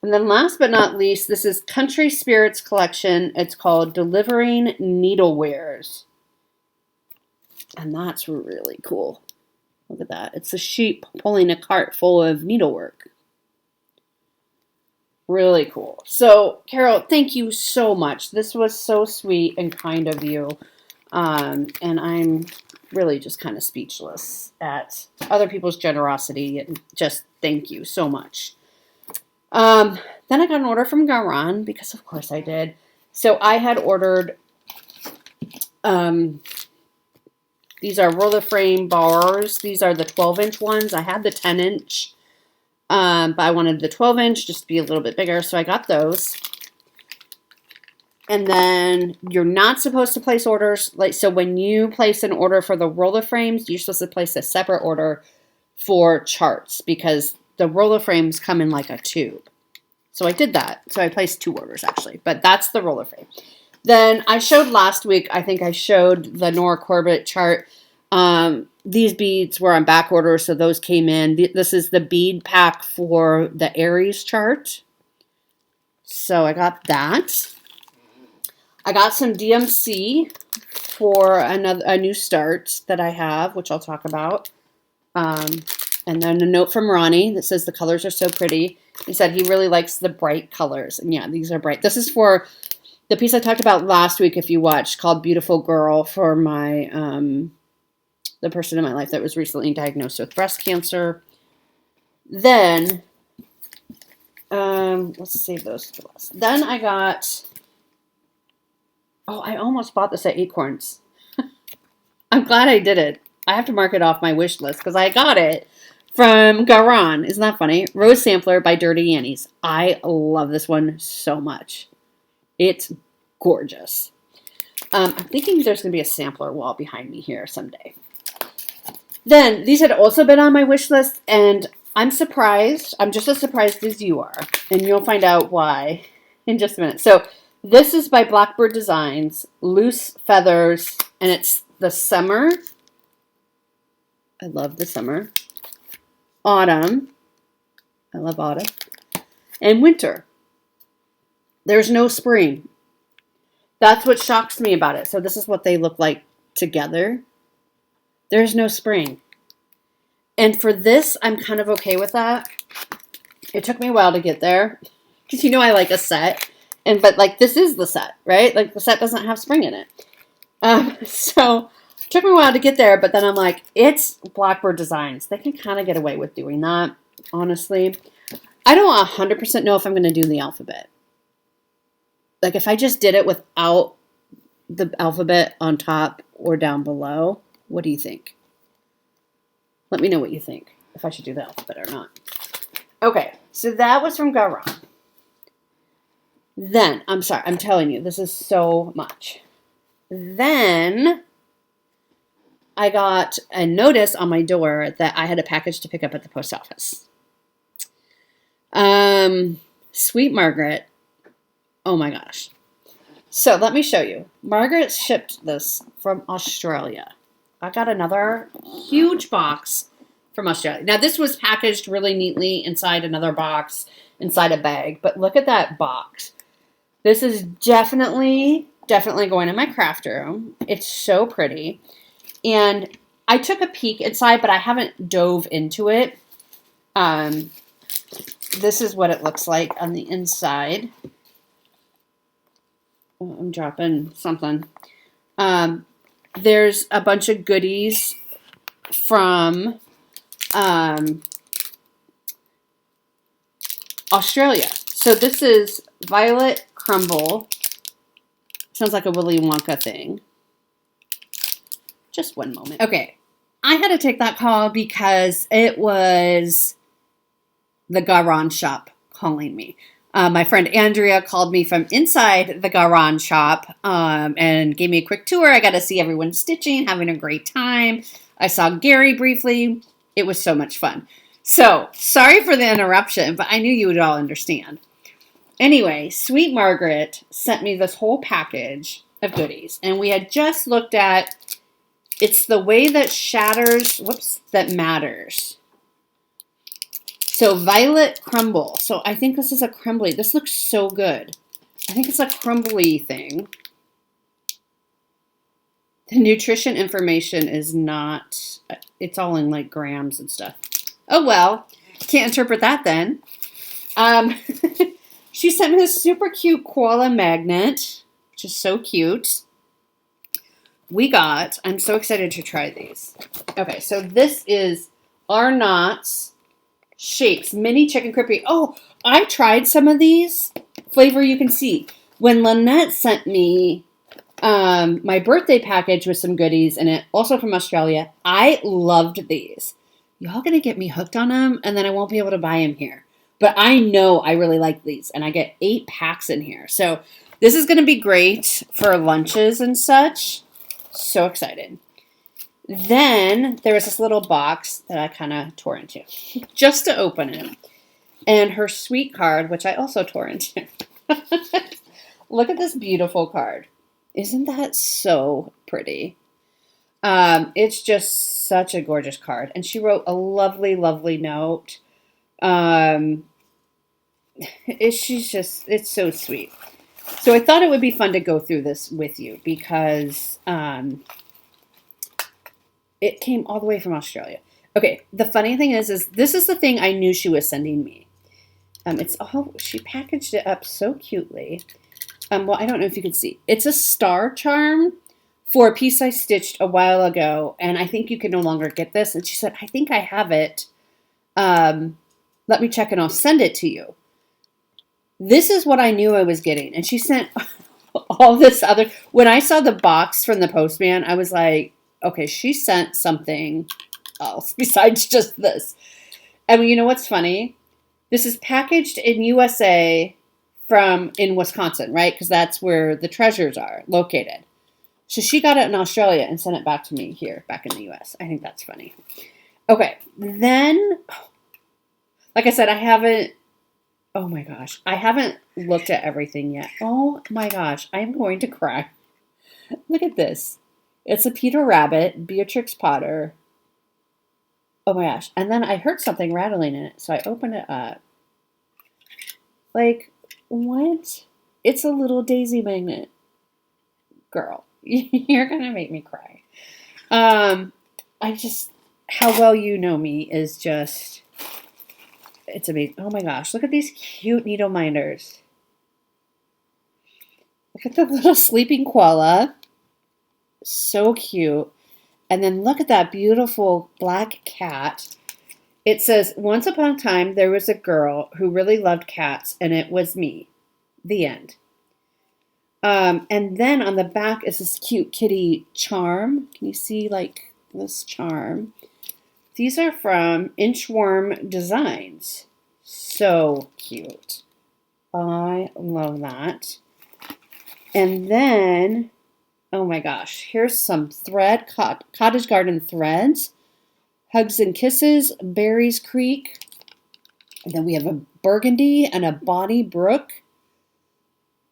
And then last but not least, this is Country Spirits Collection. It's called Delivering Needlewares. And that's really cool. Look at that. It's a sheep pulling a cart full of needlework. Really cool. So, Carol, thank you so much. This was so sweet and kind of you. And I'm really just kind of speechless at other people's generosity, and just thank you so much. Then I got an order from Garan, because of course I did. So I had ordered, these are roller frame bars. These are the 12-inch ones. I had the 10-inch, but I wanted the 12-inch just to be a little bit bigger, so I got those. And then you're not supposed to place orders. So when you place an order for the roller frames, you're supposed to place a separate order for charts because the roller frames come in like a tube. So I did that. So I placed 2 orders actually, but that's the roller frame. Then I showed last week, I think I showed the Nora Corbett chart. These beads were on back order, so those came in. This is the bead pack for the Aries chart. So I got that. I got some DMC for a new start that I have, which I'll talk about. And then a note from Ronnie that says the colors are so pretty. He said he really likes the bright colors. And yeah, these are bright. This is for the piece I talked about last week, if you watched, called Beautiful Girl, for my the person in my life that was recently diagnosed with breast cancer. Then, let's save those for last. Then I got... Oh, I almost bought this at Acorns. I'm glad I did it. I have to mark it off my wish list because I got it from Garan. Isn't that funny? Rose Sampler by Dirty Annie's. I love this one so much. It's gorgeous. I'm thinking there's going to be a sampler wall behind me here someday. Then, these had also been on my wish list, and I'm surprised. I'm just as surprised as you are. And you'll find out why in just a minute. So, this is by Blackbird Designs, Loose Feathers, and it's the summer. I love the summer. Autumn. I love autumn. And winter. There's no spring. That's what shocks me about it. So this is what they look like together. There's no spring. And for this, I'm kind of okay with that. It took me a while to get there because I like a set. But like this is the set, right? Like the set doesn't have spring in it. So it took me a while to get there, but then I'm like, it's Blackbird Designs. They can kind of get away with doing that, honestly. I don't 100% know if I'm going to do the alphabet. Like if I just did it without the alphabet on top or down below, what do you think? Let me know what you think, if I should do the alphabet or not. Okay, so that was from Garon. Then, I'm sorry, I'm telling you, this is so much. Then, I got a notice on my door that I had a package to pick up at the post office. Sweet Margaret. Oh my gosh. So, let me show you. Margaret shipped this from Australia. I got another huge box from Australia. Now, this was packaged really neatly inside another box, inside a bag. But look at that box. This is definitely going in my craft room. It's so pretty. And I took a peek inside, but I haven't dove into it. This is what it looks like on the inside. Oh, I'm dropping something. There's a bunch of goodies from Australia. So this is Violet Crumble. Sounds like a Willy Wonka thing. Just one moment. Okay. I had to take that call because it was the Garon shop calling me. My friend Andrea called me from inside the Garon shop and gave me a quick tour. I got to see everyone stitching, having a great time. I saw Gary briefly. It was so much fun. So, sorry for the interruption, but I knew you would all understand. Anyway, Sweet Margaret sent me this whole package of goodies. And we had just looked at, it's the way that shatters, that matters. So Violet Crumble. So I think this is a crumbly. This looks so good. I think it's a crumbly thing. The nutrition information is not, it's all in like grams and stuff. Oh well, can't interpret that then. She sent me this super cute koala magnet, which is so cute. I'm so excited to try these. Okay, so this is Arnott's Shapes Mini Chicken Crispy. Oh, I tried some of these. Flavor you can see. When Lynette sent me my birthday package with some goodies in it, also from Australia, I loved these. Y'all gonna get me hooked on them, and then I won't be able to buy them here. But I know I really like these, and I get 8 packs in here. So this is going to be great for lunches and such. So excited. Then there was this little box that I kind of tore into just to open it. And her sweet card, which I also tore into. Look at this beautiful card. Isn't that so pretty? It's just such a gorgeous card. And she wrote a lovely, lovely note. It's so sweet. So I thought it would be fun to go through this with you because it came all the way from Australia. Okay, the funny thing is this is the thing I knew she was sending me. She packaged it up so cutely. Well, I don't know if you can see. It's a star charm for a piece I stitched a while ago, and I think you can no longer get this. And she said, I think I have it. Let me check and I'll send it to you. This is what I knew I was getting. And she sent all this other. When I saw the box from the postman, I was like, okay, she sent something else besides just this. And you know what's funny? This is packaged in USA in Wisconsin, right? Because that's where the treasures are located. So she got it in Australia and sent it back to me here, back in the US. I think that's funny. Okay, then, like I said, I haven't looked at everything yet. Oh my gosh, I am going to cry. Look at this. It's a Peter Rabbit, Beatrix Potter. Oh my gosh. And then I heard something rattling in it, so I opened it up. Like, what? It's a little daisy magnet. Girl, you're going to make me cry. how well you know me is just, it's amazing. Oh my gosh, look at these cute needle minders. Look at the little sleeping koala. So cute. And then look at that beautiful black cat. It says, once upon a time, there was a girl who really loved cats, and it was me. The end. And then on the back is this cute kitty charm. Can you see like this charm? These are from Inchworm Designs. So cute. I love that. And then, oh my gosh, here's some thread, Cottage Garden threads. Hugs and Kisses, Berries Creek. And then we have a burgundy and a Bonnie Brook.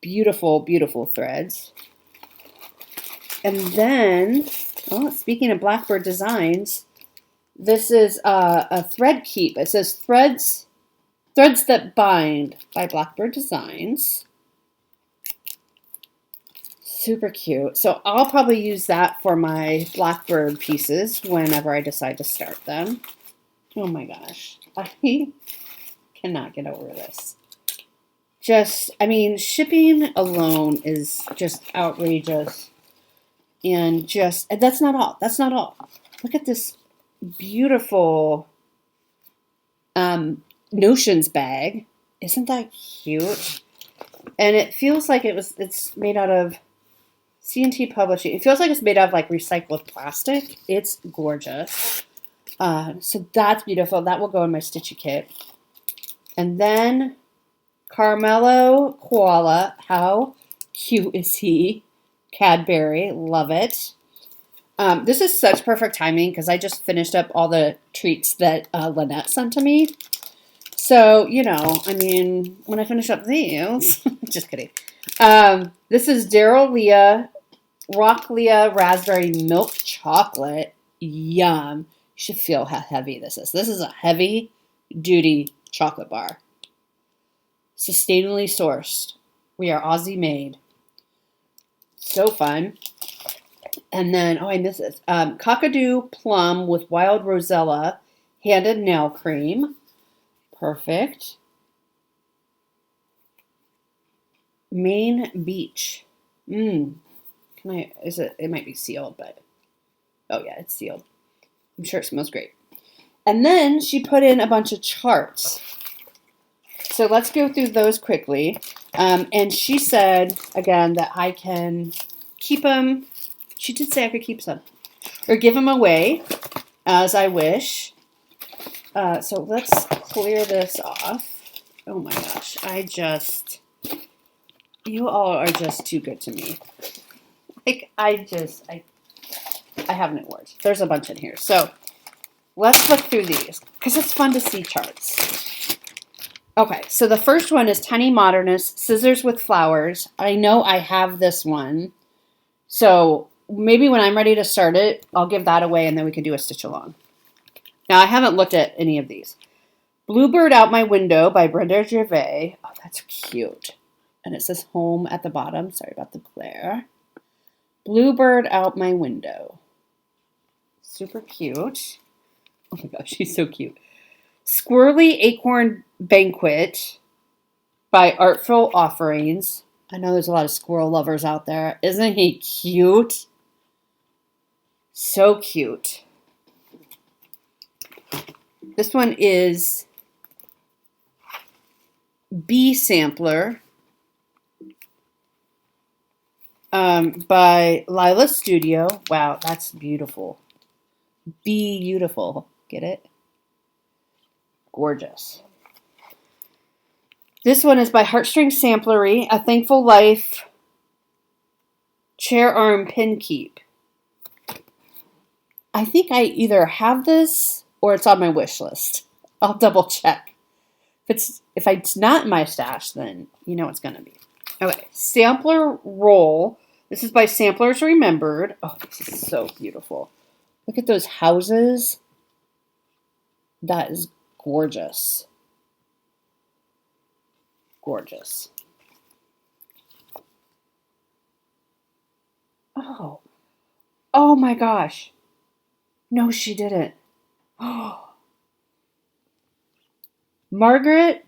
Beautiful, beautiful threads. And then, oh, speaking of Blackbird Designs, this is a thread keep. It says Threads That Bind by Blackbird Designs. Super cute. So I'll probably use that for my Blackbird pieces whenever I decide to start them. Oh my gosh. I cannot get over this. Shipping alone is just outrageous. And that's not all. That's not all. Look at this beautiful Notions bag. Isn't that cute? And it feels like it's made out of C&T Publishing. It feels like it's made out of like recycled plastic. It's gorgeous. So that's beautiful. That will go in my Stitchy kit. And then Carmelo Koala. How cute is he? Cadbury. Love it. This is such perfect timing because I just finished up all the treats that Lynette sent to me. So, when I finish up these, just kidding. This is Daryl Leah, Rock Leah Raspberry Milk Chocolate. Yum. You should feel how heavy this is. This is a heavy duty chocolate bar. Sustainably sourced. We are Aussie made. So fun. And then, I missed this. Cockadoo Plum with Wild Rosella Handed Nail Cream. Perfect. Maine Beach. It might be sealed, but, oh yeah, it's sealed. I'm sure it smells great. And then she put in a bunch of charts. So let's go through those quickly. And she said, again, that I can keep them. She did say I could keep some. Or give them away as I wish. So let's clear this off. Oh my gosh. You all are just too good to me. I have no words. There's a bunch in here. So let's look through these because it's fun to see charts. Okay, so the first one is Tiny Modernist, Scissors with Flowers. I know I have this one. So maybe when I'm ready to start it, I'll give that away and then we can do a stitch along. Now, I haven't looked at any of these. Bluebird Out My Window by Brenda Gervais. Oh, that's cute. And it says home at the bottom. Sorry about the glare. Bluebird Out My Window. Super cute. Oh my gosh, she's so cute. Squirrely Acorn Banquet by Artful Offerings. I know there's a lot of squirrel lovers out there. Isn't he cute? So cute. This one is Bee Sampler by Lila Studio. Wow, that's beautiful. Beautiful. Get it? Gorgeous. This one is by Heartstring Samplery, A Thankful Life Chair Arm Pin Keep. I think I either have this or it's on my wish list. I'll double check. If it's not in my stash, then you know it's going to be. Okay, Sampler Roll. This is by Samplers Remembered. Oh, this is so beautiful. Look at those houses. That is gorgeous. Gorgeous. Oh my gosh. No, she didn't. Margaret,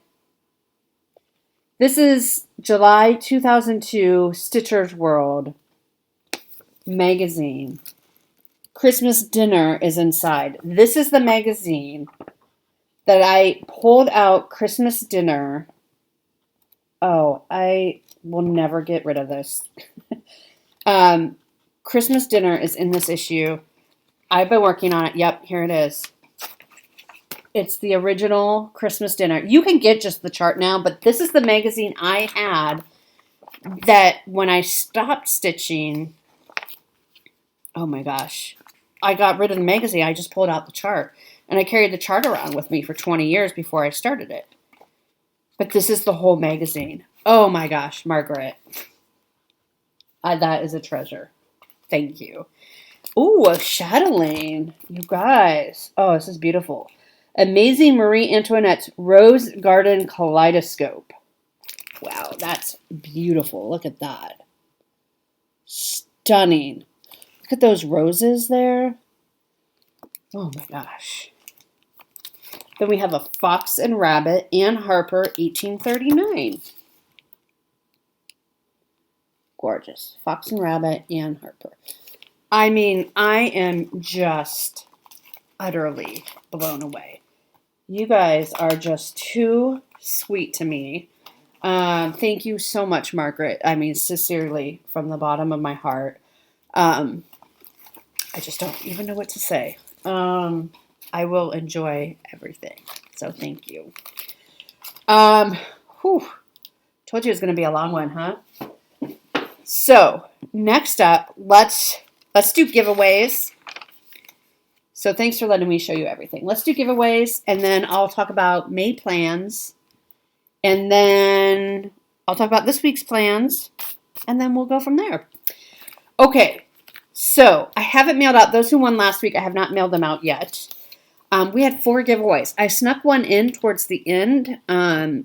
this is July 2002 Stitcher's World magazine. Christmas dinner is inside. This is the magazine that I pulled out Christmas dinner. Oh, I will never get rid of this. Christmas dinner is in this issue. I've been working on it. Yep, here it is. It's the original Christmas dinner. You can get just the chart now, but this is the magazine I had that when I stopped stitching, oh my gosh, I got rid of the magazine. I just pulled out the chart. And I carried the chart around with me for 20 years before I started it. But this is the whole magazine. Oh my gosh, Margaret. That is a treasure. Thank you. Ooh, a chatelaine. You guys. Oh, this is beautiful. Amazing Marie Antoinette's Rose Garden Kaleidoscope. Wow, that's beautiful. Look at that. Stunning. Look at those roses there. Oh my gosh. Then we have a Fox and Rabbit, Anne Harper, 1839. Gorgeous. Fox and Rabbit, Anne Harper. I mean, I am just utterly blown away. You guys are just too sweet to me. Thank you so much, Margaret. I mean, sincerely, from the bottom of my heart. I just don't even know what to say. I will enjoy everything. So thank you. Told you it was going to be a long one, huh? So next up, let's do giveaways. So thanks for letting me show you everything. Let's do giveaways, and then I'll talk about May plans, and then I'll talk about this week's plans, and then we'll go from there. Okay, so I haven't mailed out those who won last week. I have not mailed them out yet. We had 4 giveaways. I snuck one in towards the end.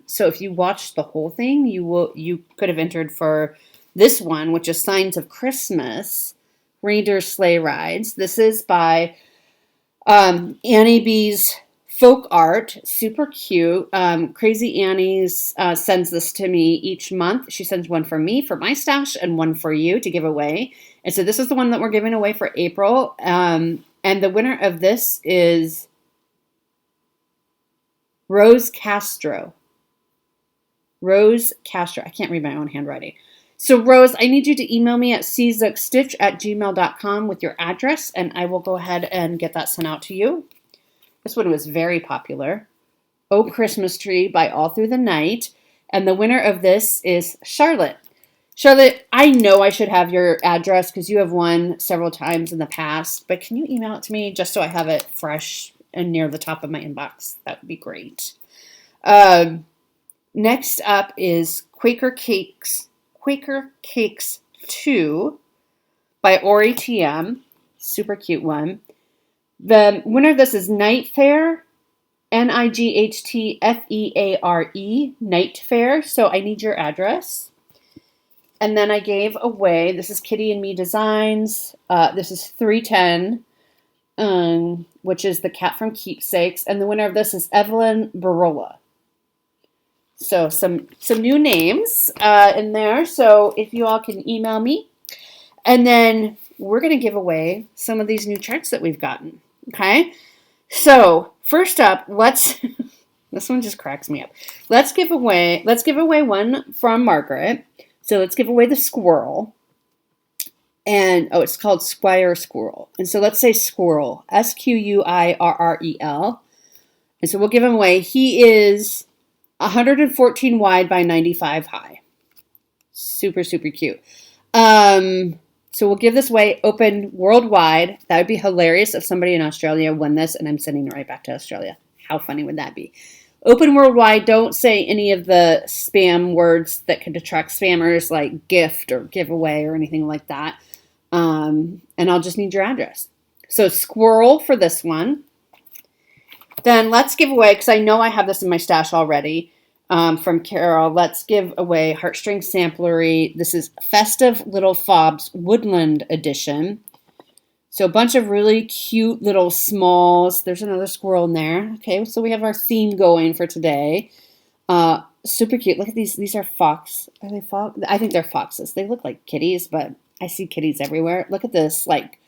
So if you watched the whole thing, you could have entered for this one, which is Signs of Christmas, Reindeer Sleigh Rides. This is by Annie B's folk art. Super cute. Crazy Annie's sends this to me each month. She sends one for me for my stash and one for you to give away. And so this is the one that we're giving away for April. And the winner of this is Rose Castro. Rose Castro. I can't read my own handwriting. So, Rose, I need you to email me at czugstitch@gmail.com with your address, and I will go ahead and get that sent out to you. This one was very popular. Oh, Christmas Tree by All Through the Night. And the winner of this is Charlotte. Charlotte, I know I should have your address because you have won several times in the past, but can you email it to me just so I have it fresh and near the top of my inbox? That would be great. Next up is Quaker Cakes 2 by Ori TM. Super cute one. The winner of this is Night Fair, NIGHTFEARE, Night Fair. So I need your address. And then I gave away, this is Kitty and Me Designs. This is 310, which is the cat from Keepsakes. And the winner of this is Evelyn Barola. So some new names in there. So if you all can email me. And then we're going to give away some of these new charts that we've gotten. Okay? So first up, this one just cracks me up. Let's give away one from Margaret. So let's give away the squirrel. And, it's called Squire Squirrel. And so let's say squirrel, SQUIRREL. And so we'll give him away. He is 114 wide by 95 high. Super, super cute. So we'll give this away open worldwide. That would be hilarious if somebody in Australia won this and I'm sending it right back to Australia. How funny would that be? Open worldwide. Don't say any of the spam words that could attract spammers like gift or giveaway or anything like that. And I'll just need your address. So squirrel for this one. Then let's give away, because I know I have this in my stash already, from Carol. Let's give away Heartstring Samplery. This is Festive Little Fobs Woodland Edition. So a bunch of really cute little smalls. There's another squirrel in there. Okay, so we have our theme going for today. Super cute. Look at these. These are fox. Are they fox? I think they're foxes. They look like kitties, but I see kitties everywhere. Look at this. Like,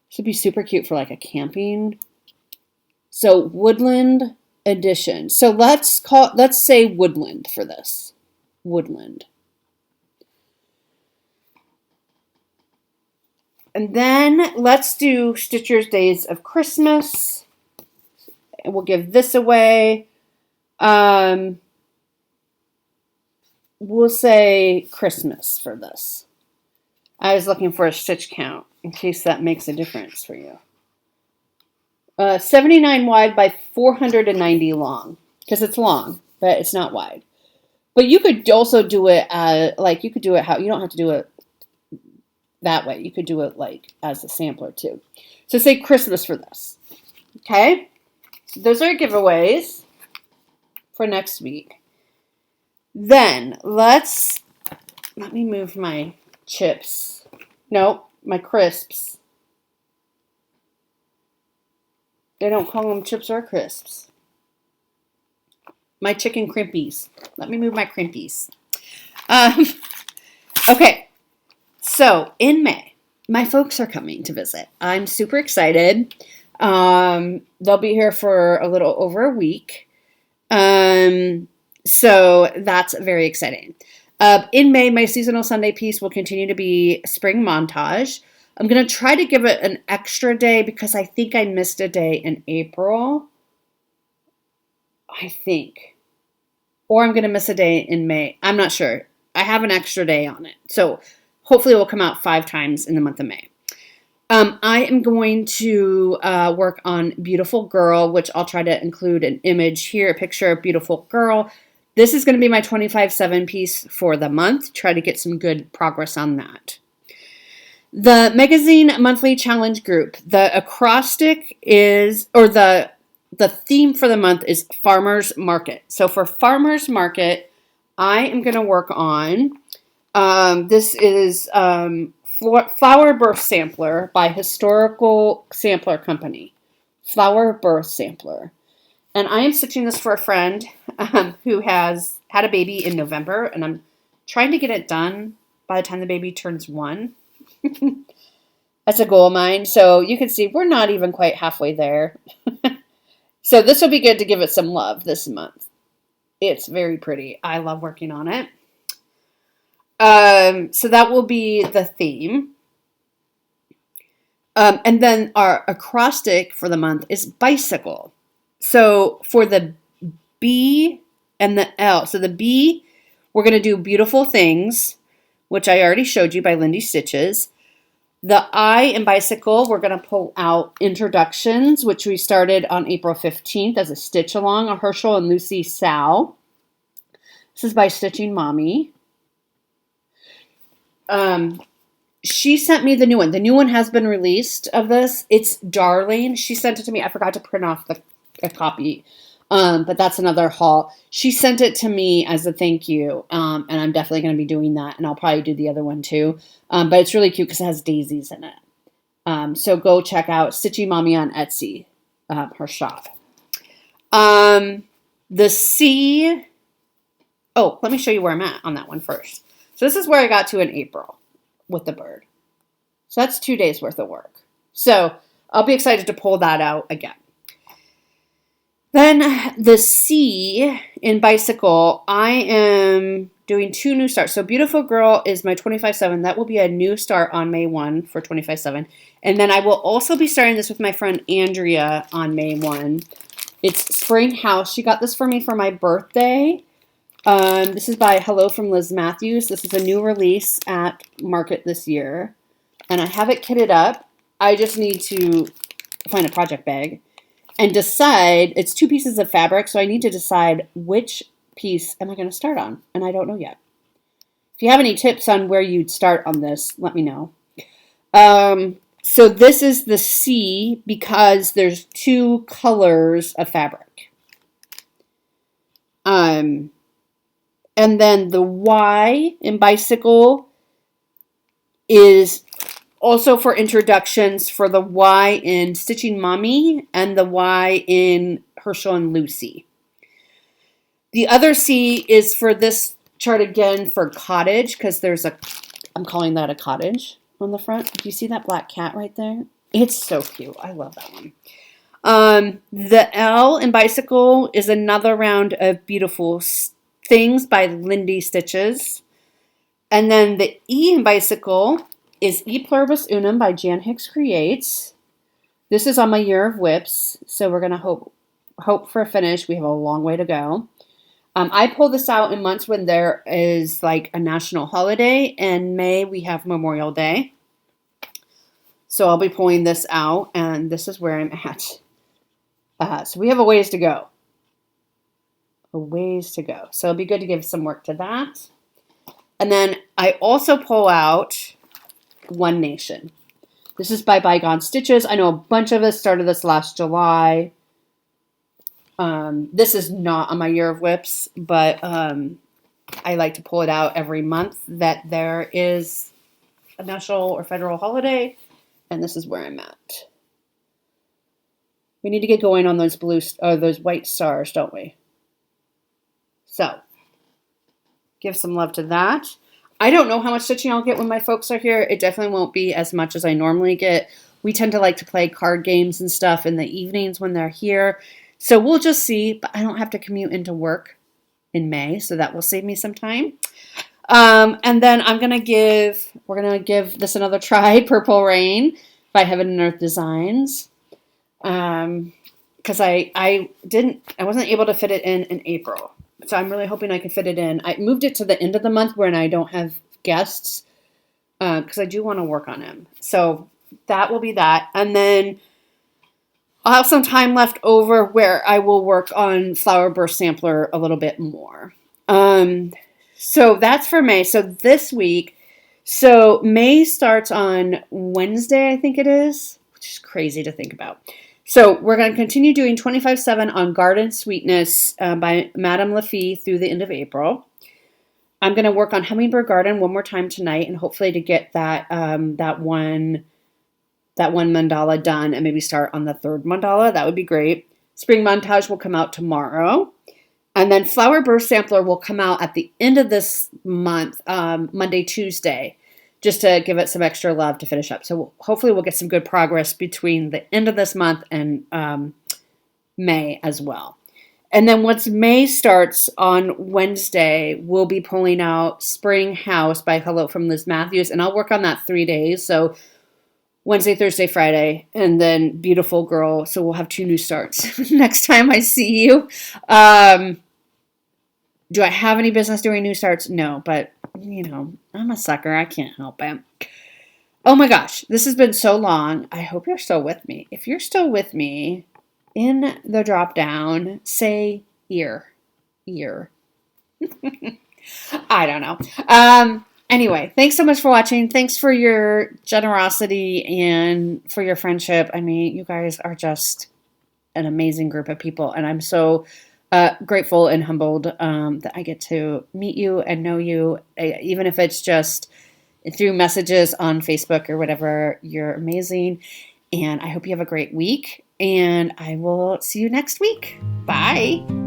should be super cute for like a camping. So woodland edition. So let's say woodland for this. Woodland. And then let's do Stitcher's Days of Christmas. And we'll give this away. We'll say Christmas for this. I was looking for a stitch count in case that makes a difference for you. 79 wide by 490 long, because it's long, but it's not wide. But you could also do it you could do it how you don't have to do it that way. You could do it like as a sampler too. So say Christmas for this. Okay? So those are giveaways for next week. Then let me move my chips. No, my crisps. They don't call them chips or crisps. My chicken crimpies. Let me move my crimpies. Okay. So in May, my folks are coming to visit. I'm super excited. They'll be here for a little over a week. So that's very exciting. In May, my seasonal Sunday piece will continue to be Spring Montage. I'm going to try to give it an extra day because I think I missed a day in April. I think. Or I'm going to miss a day in May. I'm not sure. I have an extra day on it. So hopefully it will come out 5 times in the month of May. I am going to work on Beautiful Girl, which I'll try to include an image here, a picture of Beautiful Girl. This is going to be my 25/7 piece for the month. Try to get some good progress on that. The magazine monthly challenge group. The acrostic is, or the theme for the month is Farmers Market. So for Farmers Market, I am going to work on, this is Flower Birth Sampler by Historical Sampler Company. Flower Birth Sampler. And I am stitching this for a friend who has had a baby in November, and I'm trying to get it done by the time the baby turns 1. That's a goal of mine. So you can see we're not even quite halfway there. So this will be good to give it some love this month. It's very pretty. I love working on it. So that will be the theme. And then our acrostic for the month is bicycle. So for the B and the L, so the B, we're going to do Beautiful Things, which I already showed you by Lindy Stitches. The I in bicycle, we're going to pull out Introductions, which we started on April 15th as a stitch along, a Herschel and Lucy Sow. This is by Stitching Mommy. She sent me the new one. The new one has been released of this. It's Darling. She sent it to me. I forgot to print off a copy, but that's another haul. She sent it to me as a thank you, and I'm definitely going to be doing that, and I'll probably do the other one too. But it's really cute because it has daisies in it. So go check out Stitchy Mommy on Etsy, her shop. The C. Oh, let me show you where I'm at on that one first. So this is where I got to in April with the bird. So that's 2 days worth of work. So I'll be excited to pull that out again. Then the C in bicycle, I am doing 2 new starts. So Beautiful Girl is my 25/7. That will be a new start on May 1 for 25/7. And then I will also be starting this with my friend Andrea on May 1. It's Spring House. She got this for me for my birthday. This is by Hello from Liz Matthews. This is a new release at Market this year. And I have it kitted up. I just need to find a project bag and decide. It's 2 pieces of fabric, so I need to decide which piece am I going to start on. And I don't know yet. If you have any tips on where you'd start on this, let me know. So this is the C because there's 2 colors of fabric. And then the Y in bicycle is also for introductions for the Y in Stitching Mommy and the Y in Herschel and Lucy. The other C is for this chart again for cottage, because I'm calling that a cottage on the front. Do you see that black cat right there? It's so cute. I love that one. The L in bicycle is another round of beautiful things by Lindy Stitches. And then the E in bicycle is E Pluribus Unum by Jan Hicks Creates. This is on my year of whips, so we're going to hope for a finish. We have a long way to go. I pull this out in months when there is like a national holiday. In May, we have Memorial Day. So I'll be pulling this out, and this is where I'm at. So we have a ways to go. So it'll be good to give some work to that. And then I also pull out One Nation. This is by Bygone Stitches. I know a bunch of us started this last July. This is not on my year of whips, but I like to pull it out every month that there is a national or federal holiday, and this is where I'm at. We need to get going on those those white stars, don't we? So, give some love to that. I don't know how much stitching I'll get when my folks are here. It definitely won't be as much as I normally get. We tend to like to play card games and stuff in the evenings when they're here. So we'll just see, but I don't have to commute into work in May, so that will save me some time. And then we're going to give this another try, Purple Rain by Heaven and Earth Designs. Because I wasn't able to fit it in April. So I'm really hoping I can fit it in. I moved it to the end of the month when I don't have guests, because I do want to work on them. So that will be that. And then I'll have some time left over where I will work on Flower Burst Sampler a little bit more. So that's for May. So this week, May starts on Wednesday, I think it is, which is crazy to think about. So we're going to continue doing 25/7 on Garden Sweetness by Madame Lafie through the end of April. I'm going to work on Hummingbird Garden one more time tonight, and hopefully to get that one mandala done and maybe start on the third mandala. That would be great. Spring Montage will come out tomorrow. And then Flower Burst Sampler will come out at the end of this month, Monday, Tuesday, just to give it some extra love to finish up. So hopefully we'll get some good progress between the end of this month and May as well. And then once May starts on Wednesday, we'll be pulling out Spring House by Hello from Liz Matthews. And I'll work on that 3 days. So Wednesday, Thursday, Friday, and then Beautiful Girl. So we'll have 2 new starts next time I see you. Do I have any business doing new starts? No, but, I'm a sucker. I can't help it. Oh my gosh, this has been so long. I hope you're still with me. If you're still with me, in the drop down, say ear. I don't know. Anyway, thanks so much for watching. Thanks for your generosity and for your friendship. I mean, you guys are just an amazing group of people, and I'm so grateful and humbled that I get to meet you and know you, even if it's just through messages on Facebook or whatever. You're amazing, and I hope you have a great week, and I will see you next week. Bye.